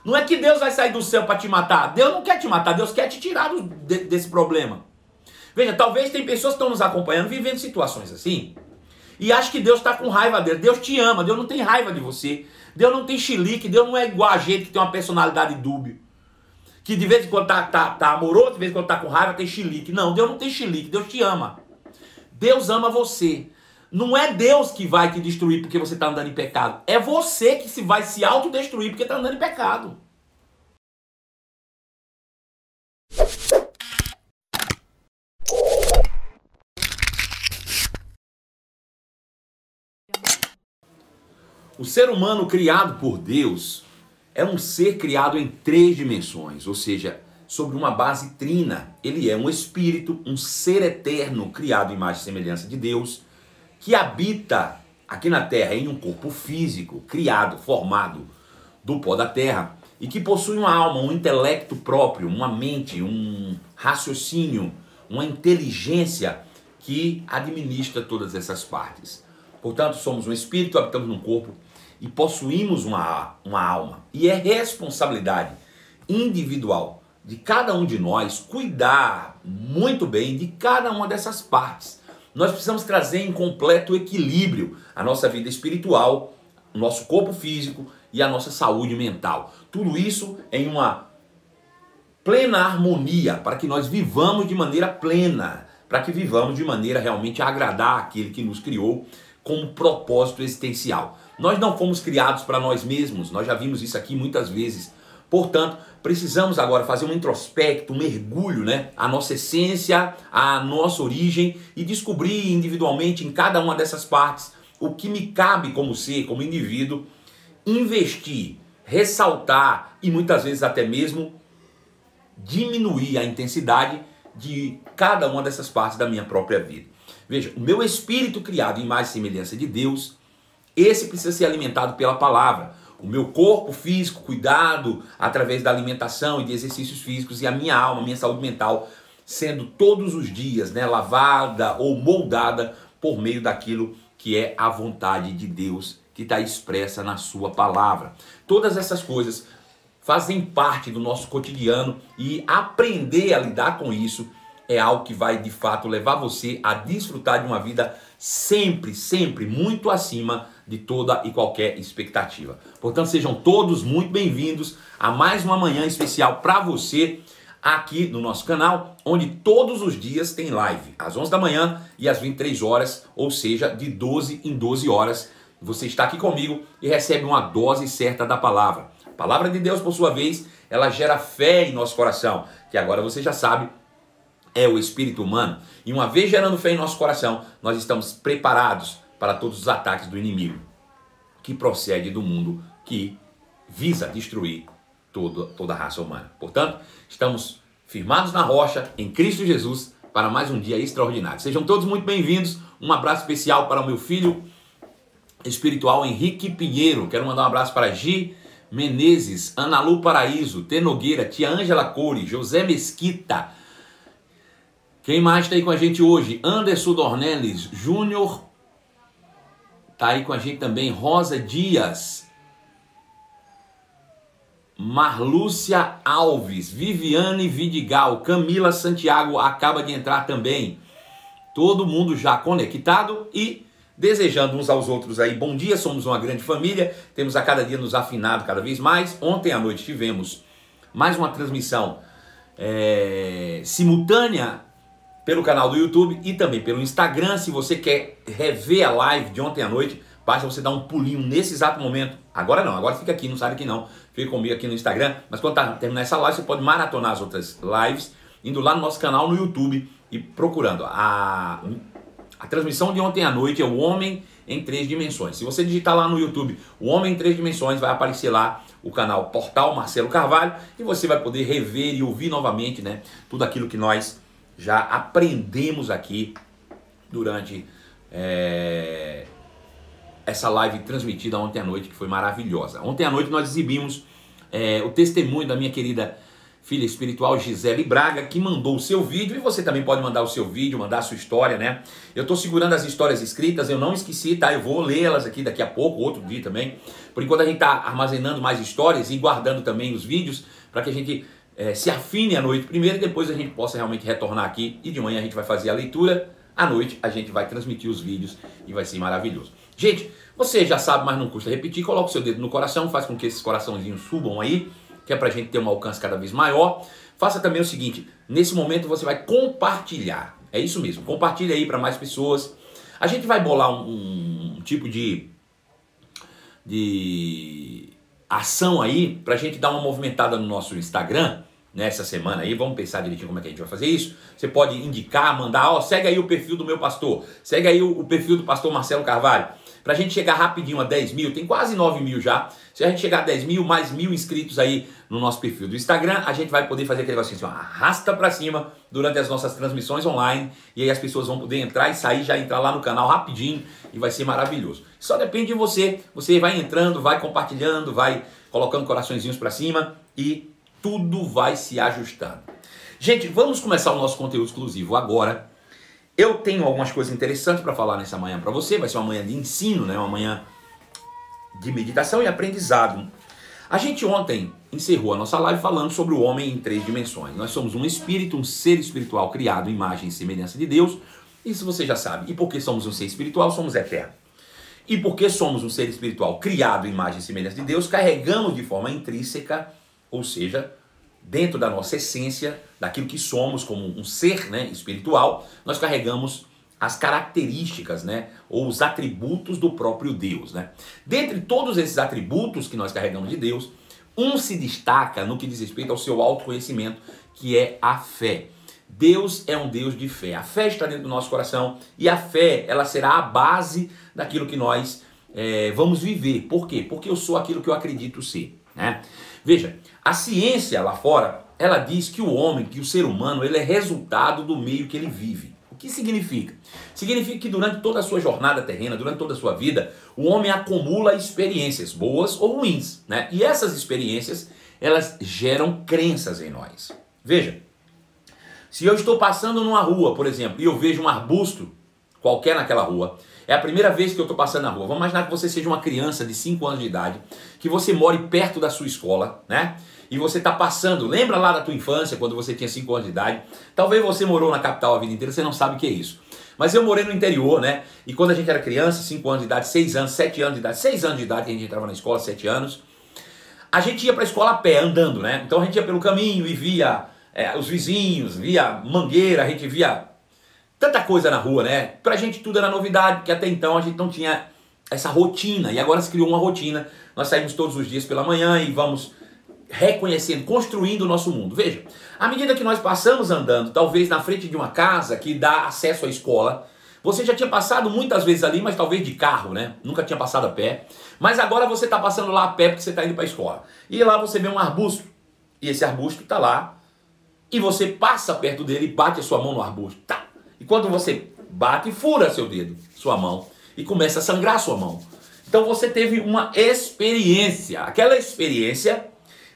Não é que Deus vai sair do céu para te matar. Deus não quer te matar, Deus quer te tirar desse problema. Veja, talvez tem pessoas que estão nos acompanhando vivendo situações assim e acham que Deus está com raiva dele. Deus te ama, Deus não tem raiva de você. Deus não tem chilique, Deus não é igual a gente que tem uma personalidade dúbia. Que de vez em quando tá amoroso, de vez em quando tá com raiva, tem chilique. Não, Deus não tem chilique, Deus te ama. Deus ama você. Não é Deus que vai te destruir porque você está andando em pecado. É você que vai se autodestruir porque está andando em pecado. O ser humano criado por Deus é um ser criado em 3 dimensões, ou seja, sobre uma base trina. Ele é um espírito, um ser eterno, criado à imagem e semelhança de Deus, que habita aqui na Terra em um corpo físico, criado, formado do pó da Terra, e que possui uma alma, um intelecto próprio, uma mente, um raciocínio, uma inteligência que administra todas essas partes. Portanto, somos um espírito, habitamos num corpo e possuímos uma alma. E é responsabilidade individual de cada um de nós cuidar muito bem de cada uma dessas partes. Nós precisamos trazer em completo equilíbrio a nossa vida espiritual, o nosso corpo físico e a nossa saúde mental. Tudo isso em uma plena harmonia, para que nós vivamos de maneira plena, para que vivamos de maneira realmente a agradar aquele que nos criou com um propósito existencial. Nós não fomos criados para nós mesmos, nós já vimos isso aqui muitas vezes. Portanto, precisamos agora fazer um introspecto, um mergulho, né? A nossa essência, a nossa origem e descobrir individualmente em cada uma dessas partes o que me cabe como ser, como indivíduo, investir, ressaltar e muitas vezes até mesmo diminuir a intensidade de cada uma dessas partes da minha própria vida. Veja, o meu espírito criado em imagem e semelhança de Deus, esse precisa ser alimentado pela palavra. O meu corpo físico, cuidado através da alimentação e de exercícios físicos, e a minha alma, a minha saúde mental, sendo todos os dias, né, lavada ou moldada por meio daquilo que é a vontade de Deus, que está expressa na sua palavra. Todas essas coisas fazem parte do nosso cotidiano e aprender a lidar com isso é algo que vai de fato levar você a desfrutar de uma vida sempre, sempre muito acima de toda e qualquer expectativa. Portanto, sejam todos muito bem-vindos a mais uma manhã especial para você aqui no nosso canal, onde todos os dias tem live, às 11 da manhã e às 23 horas, ou seja, de 12 em 12 horas. Você está aqui comigo e recebe uma dose certa da palavra. A palavra de Deus, por sua vez, ela gera fé em nosso coração, que agora você já sabe, é o espírito humano. E uma vez gerando fé em nosso coração, nós estamos preparados para todos os ataques do inimigo, que procede do mundo que visa destruir toda a raça humana. Portanto, estamos firmados na rocha, em Cristo Jesus, para mais um dia extraordinário. Sejam todos muito bem-vindos. Um abraço especial para o meu filho espiritual Henrique Pinheiro. Quero mandar um abraço para Gi Menezes, Ana Lu Paraíso, T. Nogueira, Tia Ângela Coure, José Mesquita. Quem mais está aí com a gente hoje? Anderson Dornelles, Júnior, está aí com a gente também, Rosa Dias, Marlúcia Alves, Viviane Vidigal, Camila Santiago acaba de entrar também. Todo mundo já conectado e desejando uns aos outros aí bom dia. Somos uma grande família, temos a cada dia nos afinado cada vez mais. Ontem à noite tivemos mais uma transmissão simultânea pelo canal do YouTube e também pelo Instagram. Se você quer rever a live de ontem à noite, basta você dar um pulinho nesse exato momento. Agora não, agora fica aqui, não sai daqui não. Fica comigo aqui no Instagram. Mas quando terminar essa live, você pode maratonar as outras lives, indo lá no nosso canal no YouTube e procurando. A transmissão de ontem à noite é o Homem em 3 Dimensões. Se você digitar lá no YouTube, o Homem em 3 Dimensões, vai aparecer lá o canal Portal Marcelo Carvalho e você vai poder rever e ouvir novamente, né, tudo aquilo que nós já aprendemos aqui durante essa live transmitida ontem à noite, que foi maravilhosa. Ontem à noite nós exibimos o testemunho da minha querida filha espiritual Gisele Braga, que mandou o seu vídeo, e você também pode mandar o seu vídeo, mandar a sua história, né? Eu tô segurando as histórias escritas, eu não esqueci, tá? Eu vou lê-las aqui daqui a pouco, outro dia também. Por enquanto a gente tá armazenando mais histórias e guardando também os vídeos, para que a gente se afine à noite primeiro e depois a gente possa realmente retornar aqui, e de manhã a gente vai fazer a leitura, à noite a gente vai transmitir os vídeos e vai ser maravilhoso. Gente, você já sabe, mas não custa repetir, coloca o seu dedo no coração, faz com que esses coraçãozinhos subam aí, que é pra gente ter um alcance cada vez maior. Faça também o seguinte, nesse momento você vai compartilhar, é isso mesmo, compartilha aí para mais pessoas. A gente vai bolar um tipo de ação aí, pra gente dar uma movimentada no nosso Instagram, nessa semana aí, vamos pensar direitinho como é que a gente vai fazer isso. Você pode indicar, mandar, ó, segue aí o perfil do meu pastor, segue aí o perfil do pastor Marcelo Carvalho, pra gente chegar rapidinho a 10 mil, tem quase 9 mil já. Se a gente chegar a 10 mil, mais 1000 inscritos aí no nosso perfil do Instagram, a gente vai poder fazer aquele negócio assim, ó, arrasta pra cima durante as nossas transmissões online, e aí as pessoas vão poder entrar e sair, já entrar lá no canal rapidinho, e vai ser maravilhoso. Só depende de você, você vai entrando, vai compartilhando, vai colocando coraçõezinhos pra cima, e tudo vai se ajustando. Gente, vamos começar o nosso conteúdo exclusivo agora. Eu tenho algumas coisas interessantes para falar nessa manhã para você. Vai ser uma manhã de ensino, né? Uma manhã de meditação e aprendizado. A gente ontem encerrou a nossa live falando sobre o homem em 3 dimensões. Nós somos um espírito, um ser espiritual criado em imagem e semelhança de Deus. Isso você já sabe. E porque somos um ser espiritual, somos eternos. E porque somos um ser espiritual criado em imagem e semelhança de Deus, carregamos de forma intrínseca, ou seja, dentro da nossa essência, daquilo que somos como um ser, né, espiritual, nós carregamos as características, né, ou os atributos do próprio Deus, né? Dentre todos esses atributos que nós carregamos de Deus, um se destaca no que diz respeito ao seu autoconhecimento, que é a fé. Deus é um Deus de fé. A fé está dentro do nosso coração e a fé, ela será a base daquilo que nós vamos viver. Por quê? Porque eu sou aquilo que eu acredito ser, né? Veja, a ciência lá fora, ela diz que o homem, que o ser humano, ele é resultado do meio que ele vive. O que significa? Significa que durante toda a sua jornada terrena, durante toda a sua vida, o homem acumula experiências boas ou ruins, né? E essas experiências, elas geram crenças em nós. Veja, se eu estou passando numa rua, por exemplo, e eu vejo um arbusto qualquer naquela rua, é a primeira vez que eu estou passando na rua. Vamos imaginar que você seja uma criança de 5 anos de idade, que você more perto da sua escola, né? E você está passando, lembra lá da tua infância, quando você tinha 5 anos de idade? Talvez você morou na capital a vida inteira, você não sabe o que é isso. Mas eu morei no interior, né? E quando a gente era criança, 5 anos de idade, 6 anos, 7 anos de idade, 6 anos de idade, que a gente entrava na escola, 7 anos, a gente ia para a escola a pé, andando, né? Então a gente ia pelo caminho e via os vizinhos, via mangueira, a gente via tanta coisa na rua, né? Pra gente tudo era novidade, porque até então a gente não tinha essa rotina. E agora se criou uma rotina. Nós saímos todos os dias pela manhã e vamos reconhecendo, construindo o nosso mundo. Veja, à medida que nós passamos andando, talvez na frente de uma casa que dá acesso à escola, você já tinha passado muitas vezes ali, mas talvez de carro, né? Nunca tinha passado a pé. Mas agora você está passando lá a pé porque você está indo para a escola. E lá você vê um arbusto. E esse arbusto está lá. E você passa perto dele e bate a sua mão no arbusto. Tá. E quando você bate, fura seu dedo, sua mão, e começa a sangrar sua mão. Então você teve uma experiência. Aquela experiência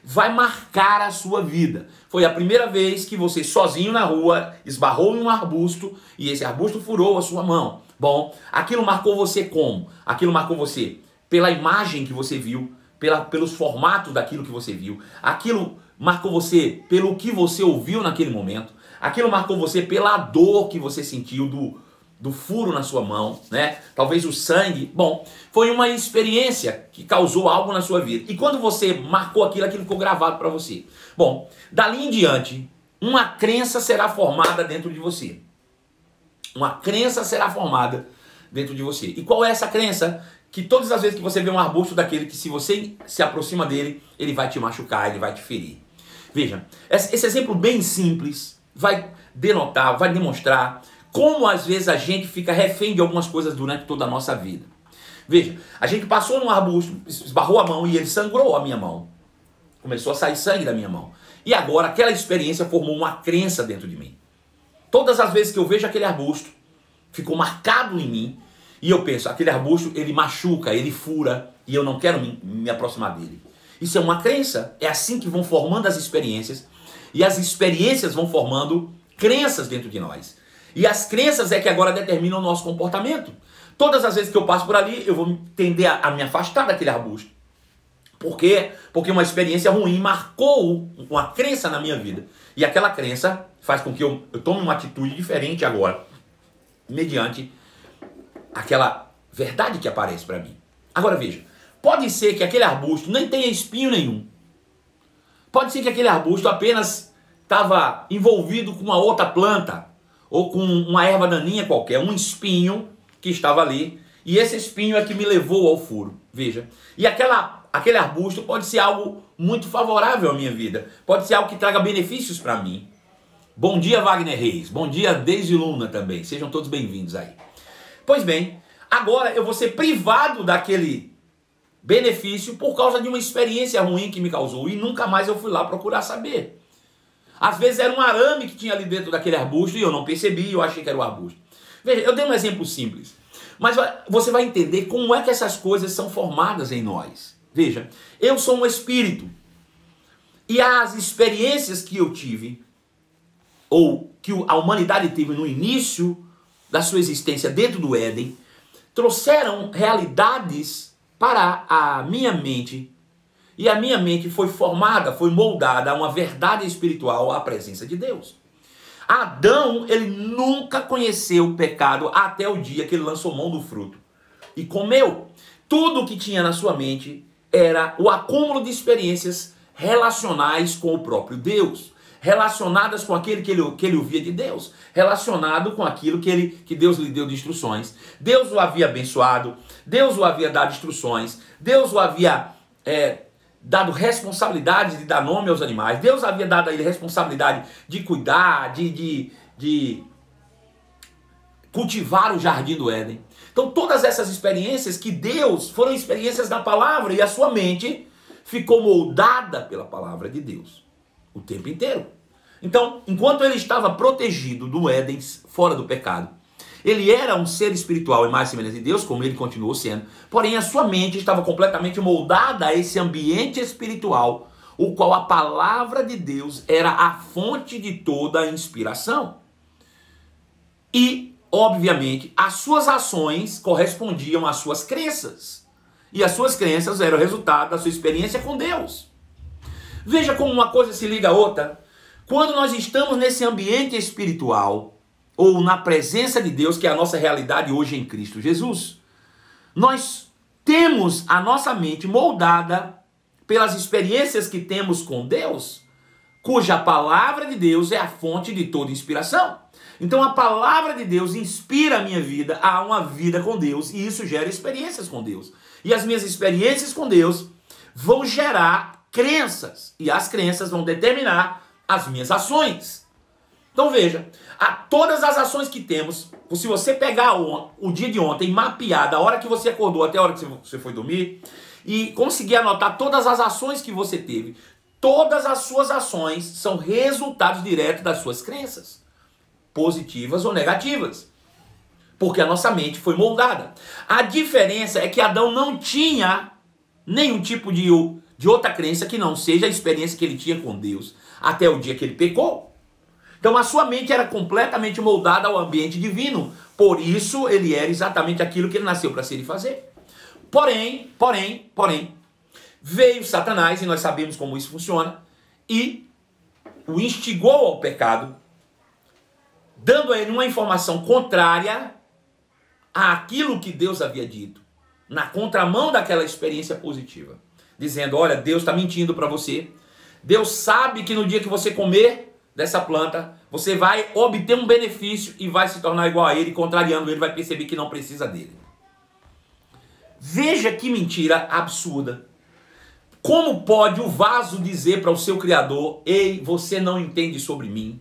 vai marcar a sua vida. Foi a primeira vez que você sozinho na rua esbarrou em um arbusto e esse arbusto furou a sua mão. Bom, aquilo marcou você como? Aquilo marcou você pela imagem que você viu, pelos formatos daquilo que você viu. Aquilo marcou você pelo que você ouviu naquele momento. Aquilo marcou você pela dor que você sentiu do furo na sua mão, né? Talvez o sangue. Bom, foi uma experiência que causou algo na sua vida. E quando você marcou aquilo, aquilo ficou gravado para você. Bom, dali em diante, uma crença será formada dentro de você. Uma crença será formada dentro de você. E qual é essa crença? Que todas as vezes que você vê um arbusto daquele, que se você se aproxima dele, ele vai te machucar, ele vai te ferir. Veja, esse exemplo bem simples vai denotar, vai demonstrar como às vezes a gente fica refém de algumas coisas durante toda a nossa vida. Veja, a gente passou num arbusto, esbarrou a mão e ele sangrou a minha mão. Começou a sair sangue da minha mão. E agora aquela experiência formou uma crença dentro de mim. Todas as vezes que eu vejo aquele arbusto, ficou marcado em mim. E eu penso, aquele arbusto, ele machuca, ele fura, e eu não quero me aproximar dele. Isso é uma crença, é assim que vão formando as experiências. E as experiências vão formando crenças dentro de nós. E as crenças é que agora determinam o nosso comportamento. Todas as vezes que eu passo por ali, eu vou tender a me afastar daquele arbusto. Por quê? Porque uma experiência ruim marcou uma crença na minha vida. E aquela crença faz com que eu tome uma atitude diferente agora, mediante aquela verdade que aparece para mim. Agora veja, pode ser que aquele arbusto nem tenha espinho nenhum. Pode ser que aquele arbusto apenas estava envolvido com uma outra planta, ou com uma erva daninha qualquer, um espinho que estava ali, e esse espinho é que me levou ao furo. Veja, e aquele arbusto pode ser algo muito favorável à minha vida, pode ser algo que traga benefícios para mim. Bom dia, Wagner Reis, bom dia, Deise Luna também, sejam todos bem-vindos aí. Pois bem, agora eu vou ser privado daquele benefício por causa de uma experiência ruim que me causou, e nunca mais eu fui lá procurar saber. Às vezes era um arame que tinha ali dentro daquele arbusto e eu não percebi, eu achei que era o arbusto. Veja, eu dei um exemplo simples, mas você vai entender como é que essas coisas são formadas em nós. Veja, eu sou um espírito e as experiências que eu tive, ou que a humanidade teve no início da sua existência dentro do Éden, trouxeram realidades para a minha mente. E a minha mente foi formada, foi moldada a uma verdade espiritual, à presença de Deus. Adão, ele nunca conheceu o pecado até o dia que ele lançou mão do fruto e comeu. Tudo o que tinha na sua mente era o acúmulo de experiências relacionais com o próprio Deus, relacionadas com aquele que ele ouvia de Deus, relacionado com aquilo que Deus lhe deu de instruções. Deus o havia abençoado, Deus o havia dado instruções, Deus o havia dado responsabilidade de dar nome aos animais, Deus havia dado a ele responsabilidade de cuidar, de cultivar o jardim do Éden. Então todas essas experiências que Deus, foram experiências da palavra, e a sua mente ficou moldada pela palavra de Deus o tempo inteiro. Então, enquanto ele estava protegido do Éden, fora do pecado, ele era um ser espiritual, imagem e semelhança de Deus, como ele continuou sendo, porém a sua mente estava completamente moldada a esse ambiente espiritual, o qual a palavra de Deus era a fonte de toda a inspiração. E, obviamente, as suas ações correspondiam às suas crenças. E as suas crenças eram o resultado da sua experiência com Deus. Veja como uma coisa se liga a outra. Quando nós estamos nesse ambiente espiritual, ou na presença de Deus, que é a nossa realidade hoje em Cristo Jesus, nós temos a nossa mente moldada pelas experiências que temos com Deus, cuja palavra de Deus é a fonte de toda inspiração. Então a palavra de Deus inspira a minha vida a uma vida com Deus, e isso gera experiências com Deus. E as minhas experiências com Deus vão gerar crenças, e as crenças vão determinar as minhas ações. Então veja, todas as ações que temos, se você pegar o dia de ontem, mapear da hora que você acordou até a hora que você foi dormir, e conseguir anotar todas as ações que você teve, todas as suas ações são resultados diretos das suas crenças, positivas ou negativas, porque a nossa mente foi moldada. A diferença é que Adão não tinha nenhum tipo de outra crença que não seja a experiência que ele tinha com Deus, até o dia que ele pecou. Então a sua mente era completamente moldada ao ambiente divino. Por isso ele era exatamente aquilo que ele nasceu para ser e fazer. Porém, veio Satanás, e nós sabemos como isso funciona, e o instigou ao pecado, dando a ele uma informação contrária àquilo que Deus havia dito, na contramão daquela experiência positiva. Dizendo, olha, Deus está mentindo para você. Deus sabe que no dia que você comer dessa planta, você vai obter um benefício e vai se tornar igual a ele, contrariando ele, vai perceber que não precisa dele. Veja que mentira absurda. Como pode o vaso dizer para o seu Criador, ei, você não entende sobre mim?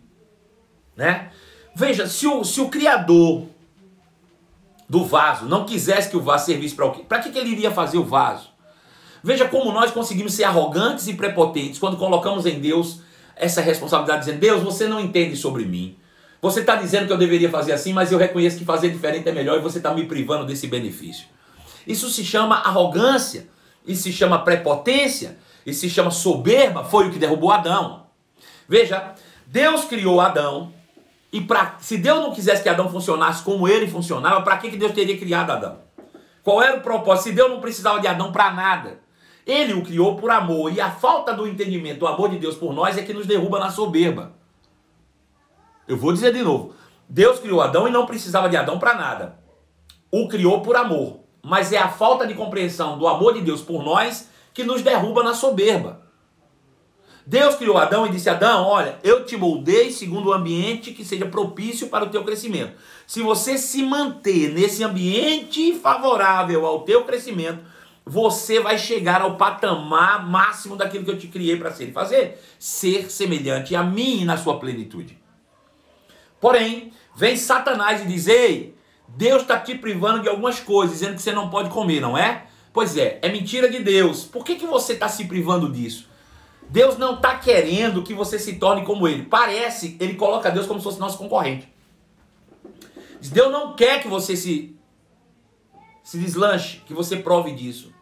Né? Veja, se o Criador do vaso não quisesse que o vaso servisse para o quê? Para que ele iria fazer o vaso? Veja como nós conseguimos ser arrogantes e prepotentes quando colocamos em Deus essa responsabilidade, dizendo, Deus, você não entende sobre mim. Você está dizendo que eu deveria fazer assim, mas eu reconheço que fazer diferente é melhor, e você está me privando desse benefício. Isso se chama arrogância, isso se chama prepotência, isso se chama soberba, foi o que derrubou Adão. Veja, Deus criou Adão, e se Deus não quisesse que Adão funcionasse como ele funcionava, para que Deus teria criado Adão? Qual era o propósito? Se Deus não precisava de Adão para nada, ele o criou por amor, e a falta do entendimento do amor de Deus por nós é que nos derruba na soberba. Eu vou dizer de novo, Deus criou Adão e não precisava de Adão para nada. O criou por amor, mas é a falta de compreensão do amor de Deus por nós que nos derruba na soberba. Deus criou Adão e disse: Adão, olha, eu te moldei segundo um ambiente que seja propício para o teu crescimento. Se você se manter nesse ambiente favorável ao teu crescimento, você vai chegar ao patamar máximo daquilo que eu te criei para ser e fazer. Ser semelhante a mim na sua plenitude. Porém, vem Satanás e diz: ei, Deus está te privando de algumas coisas, dizendo que você não pode comer, não é? Pois é mentira de Deus. Por que você está se privando disso? Deus não está querendo que você se torne como ele. Parece, ele coloca Deus como se fosse nosso concorrente. Deus não quer que você se deslanche, que você prove disso.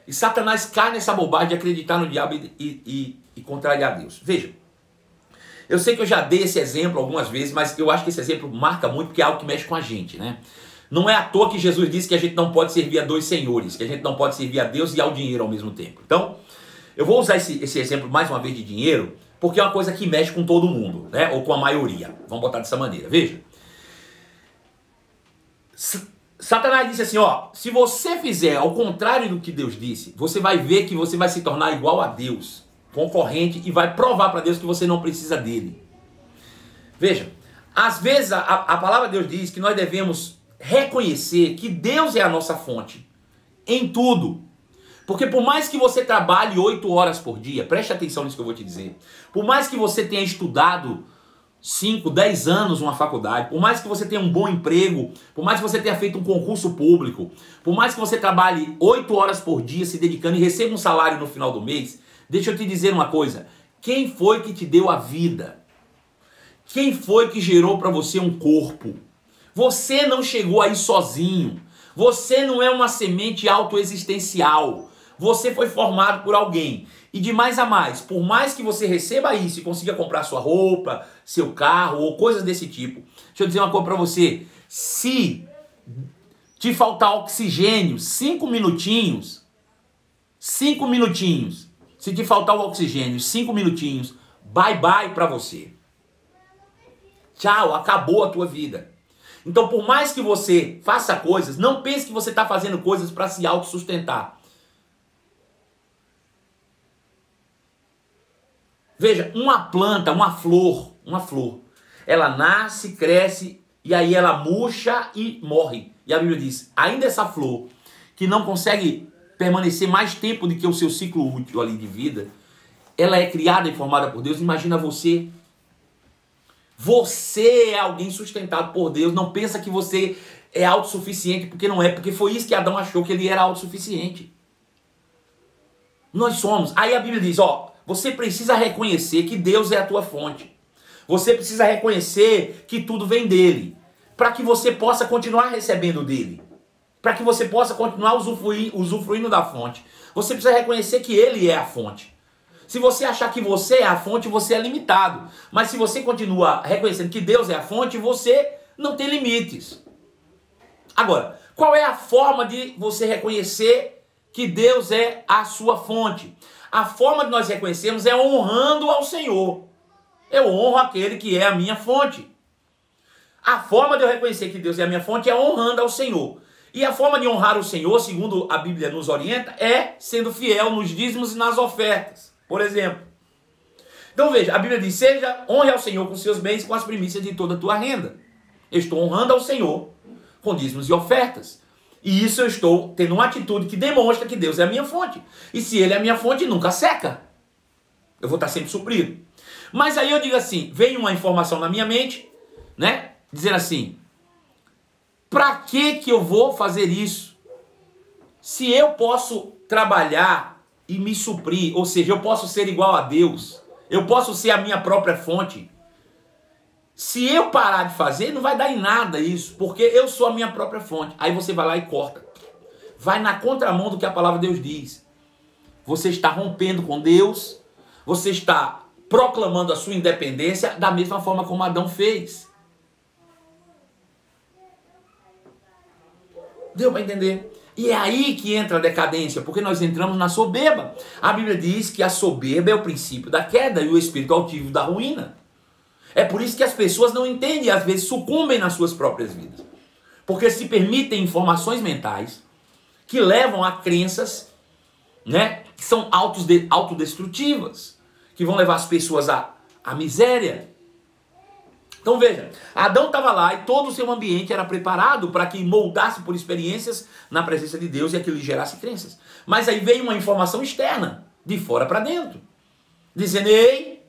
E Satanás cai nessa bobagem de acreditar no diabo e contrariar Deus. Veja, eu sei que eu já dei esse exemplo algumas vezes, mas eu acho que esse exemplo marca muito porque é algo que mexe com a gente, né? Não é à toa que Jesus disse que a gente não pode servir a dois senhores, que a gente não pode servir a Deus e ao dinheiro ao mesmo tempo. Então, eu vou usar esse exemplo mais uma vez de dinheiro, porque é uma coisa que mexe com todo mundo, né? Ou com a maioria. Vamos botar dessa maneira. Veja. Satanás disse assim, ó, se você fizer ao contrário do que Deus disse, você vai ver que você vai se tornar igual a Deus, concorrente, e vai provar para Deus que você não precisa dele. Veja, às vezes a palavra de Deus diz que nós devemos reconhecer que Deus é a nossa fonte em tudo. Porque por mais que você trabalhe 8 horas por dia, preste atenção nisso que eu vou te dizer, por mais que você tenha estudado 5, 10 anos numa faculdade, por mais que você tenha um bom emprego, por mais que você tenha feito um concurso público, por mais que você trabalhe 8 horas por dia se dedicando e receba um salário no final do mês, deixa eu te dizer uma coisa, quem foi que te deu a vida? Quem foi que gerou para você um corpo? Você não chegou aí sozinho, você não é uma semente autoexistencial. Você foi formado por alguém. E de mais a mais, por mais que você receba isso e consiga comprar sua roupa, seu carro ou coisas desse tipo, deixa eu dizer uma coisa para você. Se te faltar oxigênio, 5 minutinhos, se te faltar o oxigênio, 5 minutinhos, bye bye para você. Tchau, acabou a tua vida. Então, por mais que você faça coisas, não pense que você está fazendo coisas para se autossustentar. Veja, uma planta, uma flor, ela nasce, cresce e aí ela murcha e morre. E a Bíblia diz, ainda essa flor que não consegue permanecer mais tempo do que o seu ciclo útil ali de vida, ela é criada e formada por Deus. Imagina você. Você é alguém sustentado por Deus. Não pensa que você é autossuficiente, porque não é. Porque foi isso que Adão achou, que ele era autossuficiente. Nós somos. Aí a Bíblia diz, ó, você precisa reconhecer que Deus é a tua fonte. Você precisa reconhecer que tudo vem dele. Para que você possa continuar recebendo dele. Para que você possa continuar usufruindo da fonte. Você precisa reconhecer que ele é a fonte. Se você achar que você é a fonte, você é limitado. Mas se você continua reconhecendo que Deus é a fonte, você não tem limites. Agora, qual é a forma de você reconhecer que Deus é a sua fonte? A forma de nós reconhecermos é honrando ao Senhor. Eu honro aquele que é a minha fonte. A forma de eu reconhecer que Deus é a minha fonte é honrando ao Senhor. E a forma de honrar o Senhor, segundo a Bíblia nos orienta, é sendo fiel nos dízimos e nas ofertas. Por exemplo. Então veja, a Bíblia diz, honre ao Senhor com seus bens, com as primícias de toda a tua renda. Eu estou honrando ao Senhor com dízimos e ofertas. E isso eu estou tendo uma atitude que demonstra que Deus é a minha fonte. E se Ele é a minha fonte, nunca seca. Eu vou estar sempre suprido. Mas aí eu digo assim, vem uma informação na minha mente, né? Dizendo assim, para que eu vou fazer isso? Se eu posso trabalhar e me suprir, ou seja, eu posso ser igual a Deus, eu posso ser a minha própria fonte. Se eu parar de fazer, não vai dar em nada isso, porque eu sou a minha própria fonte. Aí você vai lá e corta. Vai na contramão do que a palavra de Deus diz. Você está rompendo com Deus, você está proclamando a sua independência da mesma forma como Adão fez. Deu para entender? E é aí que entra a decadência, porque nós entramos na soberba. A Bíblia diz que a soberba é o princípio da queda e o espírito altivo da ruína. É por isso que as pessoas não entendem e às vezes sucumbem nas suas próprias vidas. Porque se permitem informações mentais que levam a crenças, né, que são autodestrutivas, que vão levar as pessoas à miséria. Então veja, Adão estava lá e todo o seu ambiente era preparado para que moldasse por experiências na presença de Deus e aquilo lhe gerasse crenças. Mas aí veio uma informação externa, de fora para dentro, dizendo: ei,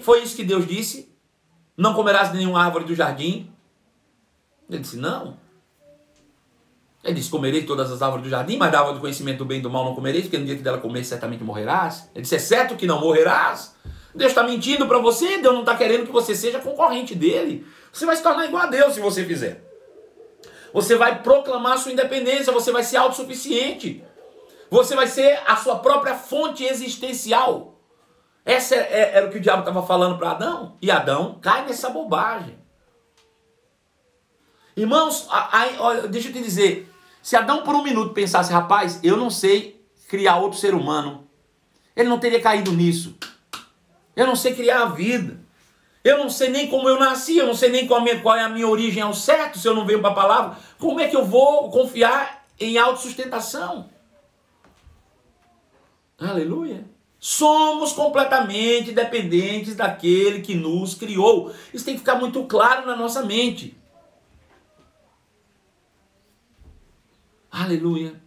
foi isso que Deus disse? Não comerás de nenhuma árvore do jardim? Ele disse: não. Ele disse: comerei todas as árvores do jardim, mas da árvore do conhecimento do bem e do mal não comereis, porque no dia que dela comer certamente morrerás. Ele disse: é certo que não morrerás? Deus está mentindo para você, Deus não está querendo que você seja concorrente dele. Você vai se tornar igual a Deus se você fizer. Você vai proclamar a sua independência, você vai ser autossuficiente. Você vai ser a sua própria fonte existencial. Essa era o que o diabo estava falando para Adão. E Adão cai nessa bobagem. Irmãos, deixa eu te dizer. Se Adão por um minuto pensasse: rapaz, eu não sei criar outro ser humano, ele não teria caído nisso. Eu não sei criar a vida. Eu não sei nem como eu nasci. Eu não sei nem qual é a minha origem ao certo, se eu não venho para a palavra. Como é que eu vou confiar em autossustentação? Aleluia. Somos completamente dependentes daquele que nos criou. Isso tem que ficar muito claro na nossa mente. Aleluia.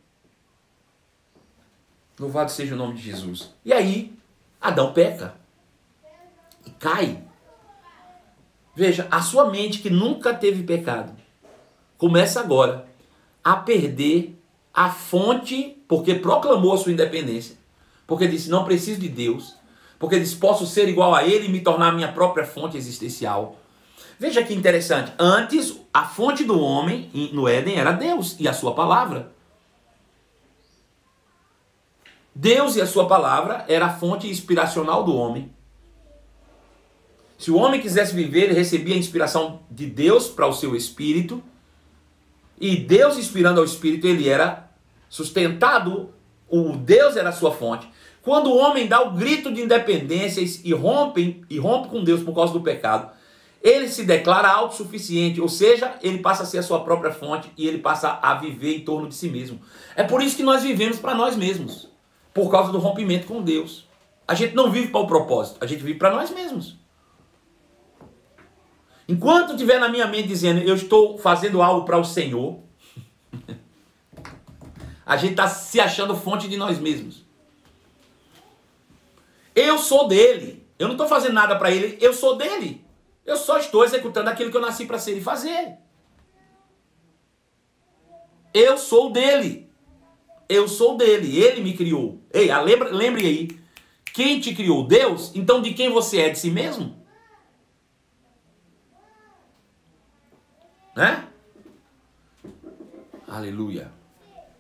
Louvado seja o nome de Jesus. E aí, Adão peca. E cai. Veja, a sua mente que nunca teve pecado, começa agora a perder a fonte, porque proclamou a sua independência, porque disse: não preciso de Deus, porque disse: posso ser igual a ele e me tornar a minha própria fonte existencial. Veja que interessante, antes a fonte do homem no Éden era Deus e a sua palavra. Deus e a sua palavra era a fonte inspiracional do homem. Se o homem quisesse viver, ele recebia a inspiração de Deus para o seu espírito. E Deus inspirando ao espírito, ele era sustentado. O Deus era a sua fonte. Quando o homem dá o grito de independência e rompe com Deus por causa do pecado, ele se declara autossuficiente. Ou seja, ele passa a ser a sua própria fonte e ele passa a viver em torno de si mesmo. É por isso que nós vivemos para nós mesmos. Por causa do rompimento com Deus. A gente não vive para o propósito, a gente vive para nós mesmos. Enquanto estiver na minha mente dizendo: eu estou fazendo algo para o Senhor, a gente está se achando fonte de nós mesmos. Eu sou dele. Eu não estou fazendo nada para ele, eu sou dele. Eu só estou executando aquilo que eu nasci para ser e fazer. Eu sou dele. Eu sou dele. Ele me criou. Ei, lembre aí. Quem te criou? Deus? Então de quem você é? De si mesmo? Né? Aleluia.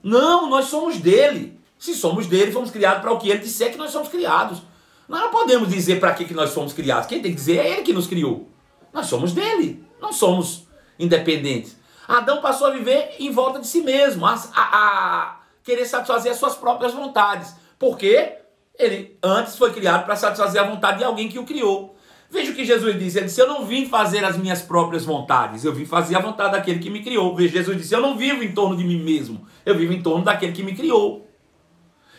Não, nós somos dele. Se somos dele, fomos criados para o que ele disser que nós somos criados. Nós não podemos dizer para que nós somos criados. Quem tem que dizer é ele que nos criou. Nós somos dele. Não somos independentes. Adão passou a viver em volta de si mesmo. A querer satisfazer as suas próprias vontades. Porque ele antes foi criado para satisfazer a vontade de alguém que o criou. Veja o que Jesus disse. Ele disse: eu não vim fazer as minhas próprias vontades. Eu vim fazer a vontade daquele que me criou. Veja, Jesus disse: eu não vivo em torno de mim mesmo. Eu vivo em torno daquele que me criou.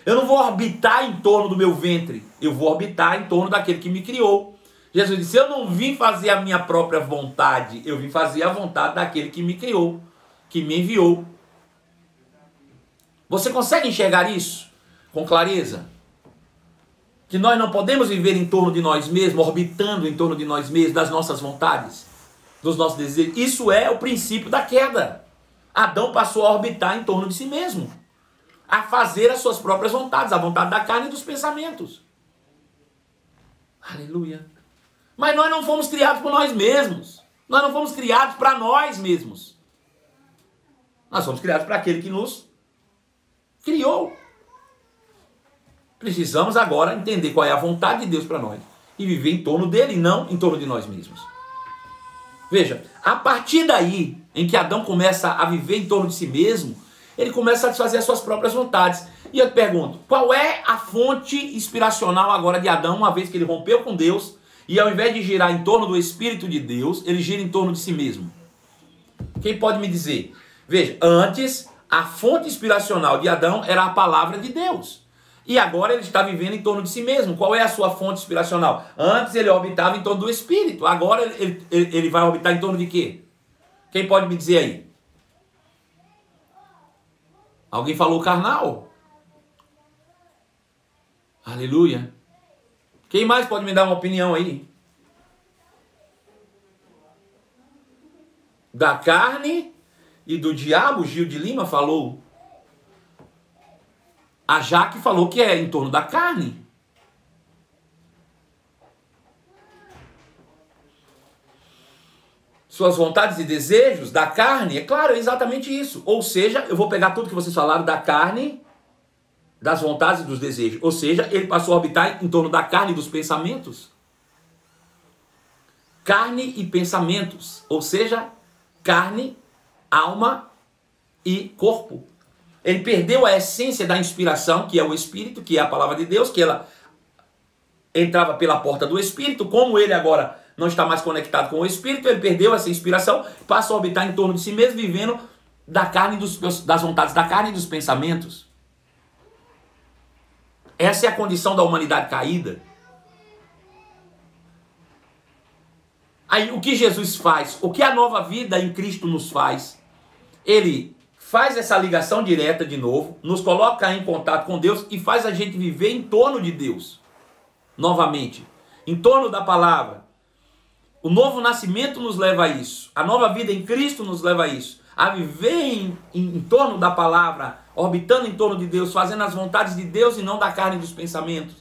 Eu não vou orbitar em torno do meu ventre. Eu vou orbitar em torno daquele que me criou. Jesus disse: eu não vim fazer a minha própria vontade. Eu vim fazer a vontade daquele que me criou, que me enviou. Você consegue enxergar isso com clareza? Que nós não podemos viver em torno de nós mesmos, orbitando em torno de nós mesmos, das nossas vontades, dos nossos desejos. Isso é o princípio da queda. Adão passou a orbitar em torno de si mesmo, a fazer as suas próprias vontades, a vontade da carne e dos pensamentos. Aleluia. Mas nós não fomos criados por nós mesmos. Nós não fomos criados para nós mesmos. Nós fomos criados para aquele que nos criou. Precisamos agora entender qual é a vontade de Deus para nós e viver em torno dele e não em torno de nós mesmos. Veja, a partir daí, em que Adão começa a viver em torno de si mesmo, ele começa a satisfazer as suas próprias vontades. E eu te pergunto, qual é a fonte inspiracional agora de Adão, uma vez que ele rompeu com Deus, e ao invés de girar em torno do Espírito de Deus, ele gira em torno de si mesmo? Quem pode me dizer? Veja, antes, a fonte inspiracional de Adão era a palavra de Deus. E agora ele está vivendo em torno de si mesmo. Qual é a sua fonte inspiracional? Antes ele orbitava em torno do Espírito. Agora ele vai orbitar em torno de quê? Quem pode me dizer aí? Alguém falou carnal? Aleluia. Quem mais pode me dar uma opinião aí? Da carne e do diabo, Gil de Lima falou. A Jaque falou que é em torno da carne. Suas vontades e desejos da carne, é claro, é exatamente isso. Ou seja, eu vou pegar tudo que vocês falaram da carne, das vontades e dos desejos. Ou seja, ele passou a orbitar em torno da carne e dos pensamentos. Carne e pensamentos. Ou seja, carne, alma e corpo. Ele perdeu a essência da inspiração, que é o Espírito, que é a palavra de Deus, que ela entrava pela porta do Espírito. Como ele agora não está mais conectado com o Espírito, ele perdeu essa inspiração, passa a orbitar em torno de si mesmo, vivendo da carne, das vontades da carne e dos pensamentos. Essa é a condição da humanidade caída. Aí o que Jesus faz? O que a nova vida em Cristo nos faz? Ele faz essa ligação direta de novo, nos coloca em contato com Deus e faz a gente viver em torno de Deus. Novamente, em torno da palavra. O novo nascimento nos leva a isso. A nova vida em Cristo nos leva a isso. A viver em torno da palavra, orbitando em torno de Deus, fazendo as vontades de Deus e não da carne e dos pensamentos.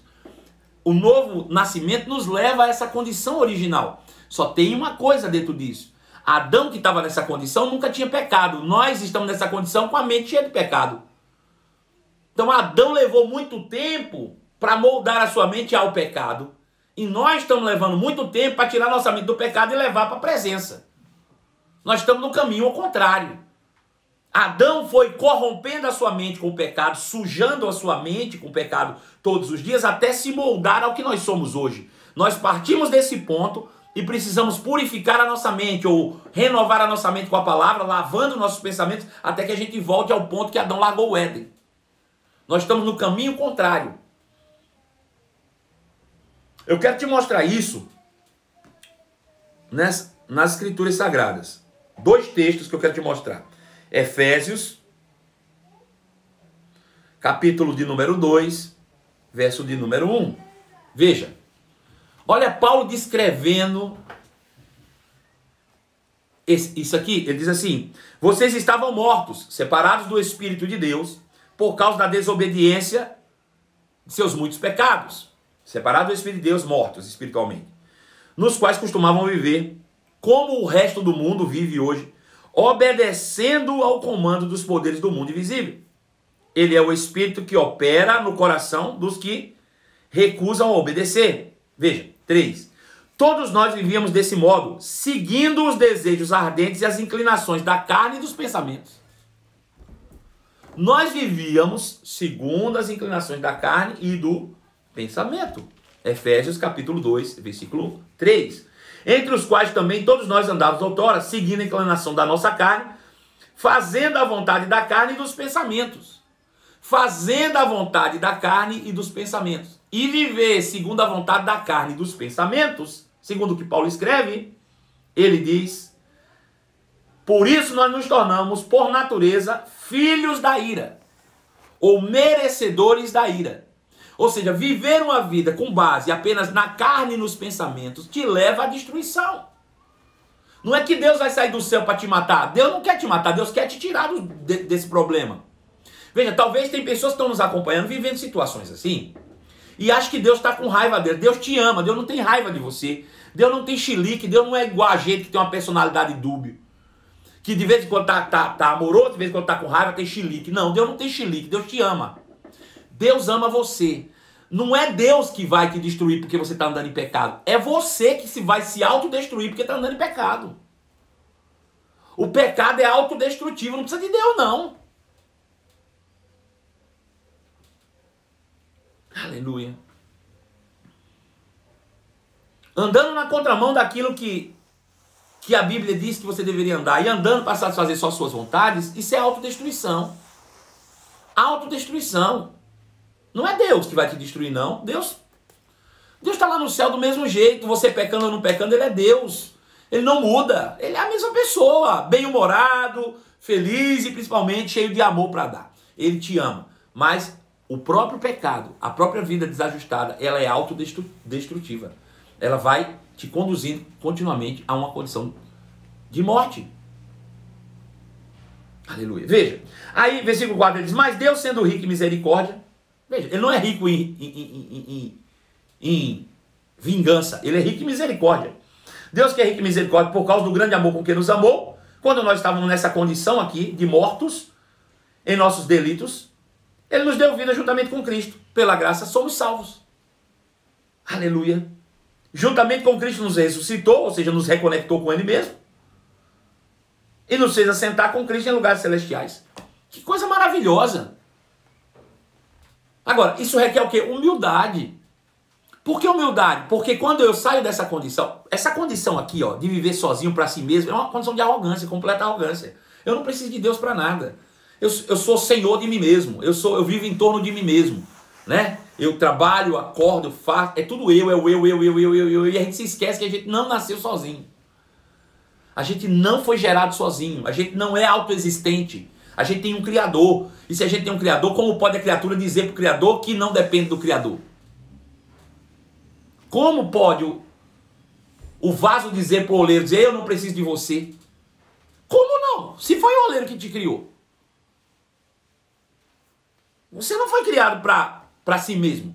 O novo nascimento nos leva a essa condição original. Só tem uma coisa dentro disso. Adão, que estava nessa condição, nunca tinha pecado. Nós estamos nessa condição com a mente cheia de pecado. Então Adão levou muito tempo para moldar a sua mente ao pecado. E nós estamos levando muito tempo para tirar nossa mente do pecado e levar para a presença. Nós estamos no caminho ao contrário. Adão foi corrompendo a sua mente com o pecado, sujando a sua mente com o pecado todos os dias, até se moldar ao que nós somos hoje. Nós partimos desse ponto e precisamos purificar a nossa mente, ou renovar a nossa mente com a palavra, lavando nossos pensamentos, até que a gente volte ao ponto que Adão largou o Éden. Nós estamos no caminho contrário. Eu quero te mostrar isso nas Escrituras Sagradas. 2 textos que eu quero te mostrar. Efésios, capítulo de número 2, verso de número 1. Veja. Olha Paulo descrevendo isso aqui. Ele diz assim: vocês estavam mortos, separados do Espírito de Deus, por causa da desobediência de seus muitos pecados. Separados do Espírito de Deus, mortos espiritualmente. Nos quais costumavam viver, como o resto do mundo vive hoje, obedecendo ao comando dos poderes do mundo invisível. Ele é o Espírito que opera no coração dos que recusam obedecer. Veja, 3. Todos nós vivíamos desse modo, seguindo os desejos ardentes e as inclinações da carne e dos pensamentos. Nós vivíamos segundo as inclinações da carne e do pensamento. Efésios capítulo 2, versículo 3. Entre os quais também todos nós andávamos outrora, seguindo a inclinação da nossa carne, fazendo a vontade da carne e dos pensamentos. Fazendo a vontade da carne e dos pensamentos. E viver segundo a vontade da carne e dos pensamentos, segundo o que Paulo escreve, ele diz: por isso nós nos tornamos, por natureza, filhos da ira, ou merecedores da ira. Ou seja, viver uma vida com base apenas na carne e nos pensamentos te leva à destruição. Não é que Deus vai sair do céu para te matar. Deus não quer te matar, Deus quer te tirar desse problema. Veja, talvez tem pessoas que estão nos acompanhando vivendo situações assim, e acham que Deus está com raiva dele. Deus te ama, Deus não tem raiva de você. Deus não tem chilique, Deus não é igual a gente que tem uma personalidade dúbia. Que de vez em quando tá amoroso, de vez em quando tá com raiva, tem chilique. Não, Deus não tem chilique, Deus te ama. Deus ama você. Não é Deus que vai te destruir porque você está andando em pecado. É você que vai se autodestruir porque está andando em pecado. O pecado é autodestrutivo, não precisa de Deus, não. Aleluia. Andando na contramão daquilo que a Bíblia diz que você deveria andar, e andando para satisfazer só suas vontades, isso é autodestruição. Autodestruição. Não é Deus que vai te destruir, não. Deus está lá no céu do mesmo jeito. Você pecando ou não pecando, Ele é Deus. Ele não muda. Ele é a mesma pessoa. Bem-humorado, feliz e principalmente cheio de amor para dar. Ele te ama. Mas o próprio pecado, a própria vida desajustada, ela é autodestrutiva. Ela vai te conduzindo continuamente a uma condição de morte. Aleluia. Veja. Aí, versículo 4, ele diz, mas Deus sendo rico em misericórdia, veja, ele não é rico em vingança, ele é rico em misericórdia. Deus que é rico em misericórdia por causa do grande amor com que nos amou, quando nós estávamos nessa condição aqui de mortos em nossos delitos, Ele nos deu vida juntamente com Cristo. Pela graça somos salvos. Aleluia. Juntamente com Cristo nos ressuscitou, ou seja, nos reconectou com Ele mesmo. E nos fez assentar com Cristo em lugares celestiais. Que coisa maravilhosa. Agora, isso requer o quê? Humildade. Por que humildade? Porque quando eu saio dessa condição, essa condição aqui, ó, de viver sozinho para si mesmo, é uma condição de arrogância, completa arrogância. Eu não preciso de Deus para nada. Eu sou senhor de mim mesmo. Eu vivo em torno de mim mesmo, né? Eu trabalho, acordo, eu faço, é tudo eu, e a gente se esquece que a gente não nasceu sozinho. A gente não foi gerado sozinho, a gente não é autoexistente. A gente tem um Criador. E se a gente tem um Criador, como pode a criatura dizer para o Criador que não depende do Criador? Como pode o vaso dizer para o oleiro, dizer, eu não preciso de você? Como não? Se foi o oleiro que te criou. Você não foi criado para si mesmo.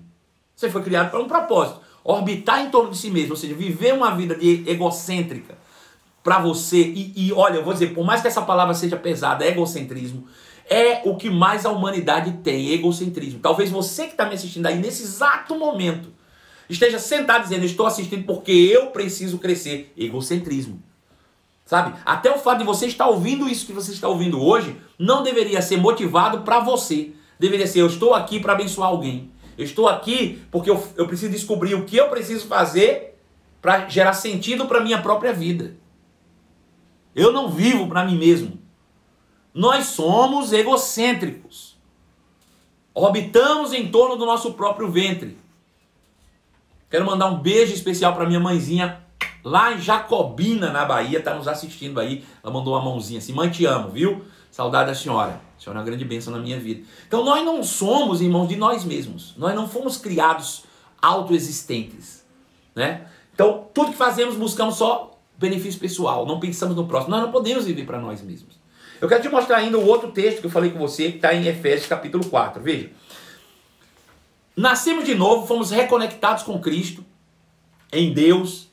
Você foi criado para um propósito. Orbitar em torno de si mesmo, ou seja, viver uma vida egocêntrica para você. E olha, eu vou dizer, por mais que essa palavra seja pesada, egocentrismo, é o que mais a humanidade tem, egocentrismo. Talvez você que está me assistindo aí nesse exato momento esteja sentado dizendo, estou assistindo porque eu preciso crescer. Egocentrismo. Sabe? Até o fato de você estar ouvindo isso que você está ouvindo hoje, não deveria ser motivado para você. Deveria ser, eu estou aqui para abençoar alguém. Eu estou aqui porque eu preciso descobrir o que eu preciso fazer para gerar sentido para a minha própria vida. Eu não vivo para mim mesmo. Nós somos egocêntricos. Orbitamos em torno do nosso próprio ventre. Quero mandar um beijo especial para minha mãezinha lá em Jacobina, na Bahia. Está nos assistindo aí. Ela mandou uma mãozinha assim. Mãe, te amo, viu? Saudade da senhora. A senhora é uma grande bênção na minha vida. Então nós não somos, irmãos, de nós mesmos. Nós não fomos criados autoexistentes, né? Então tudo que fazemos buscamos só benefício pessoal. Não pensamos no próximo. Nós não podemos viver para nós mesmos. Eu quero te mostrar ainda o outro texto que eu falei com você, que está em Efésios capítulo 4. Veja. Nascemos de novo, fomos reconectados com Cristo, em Deus,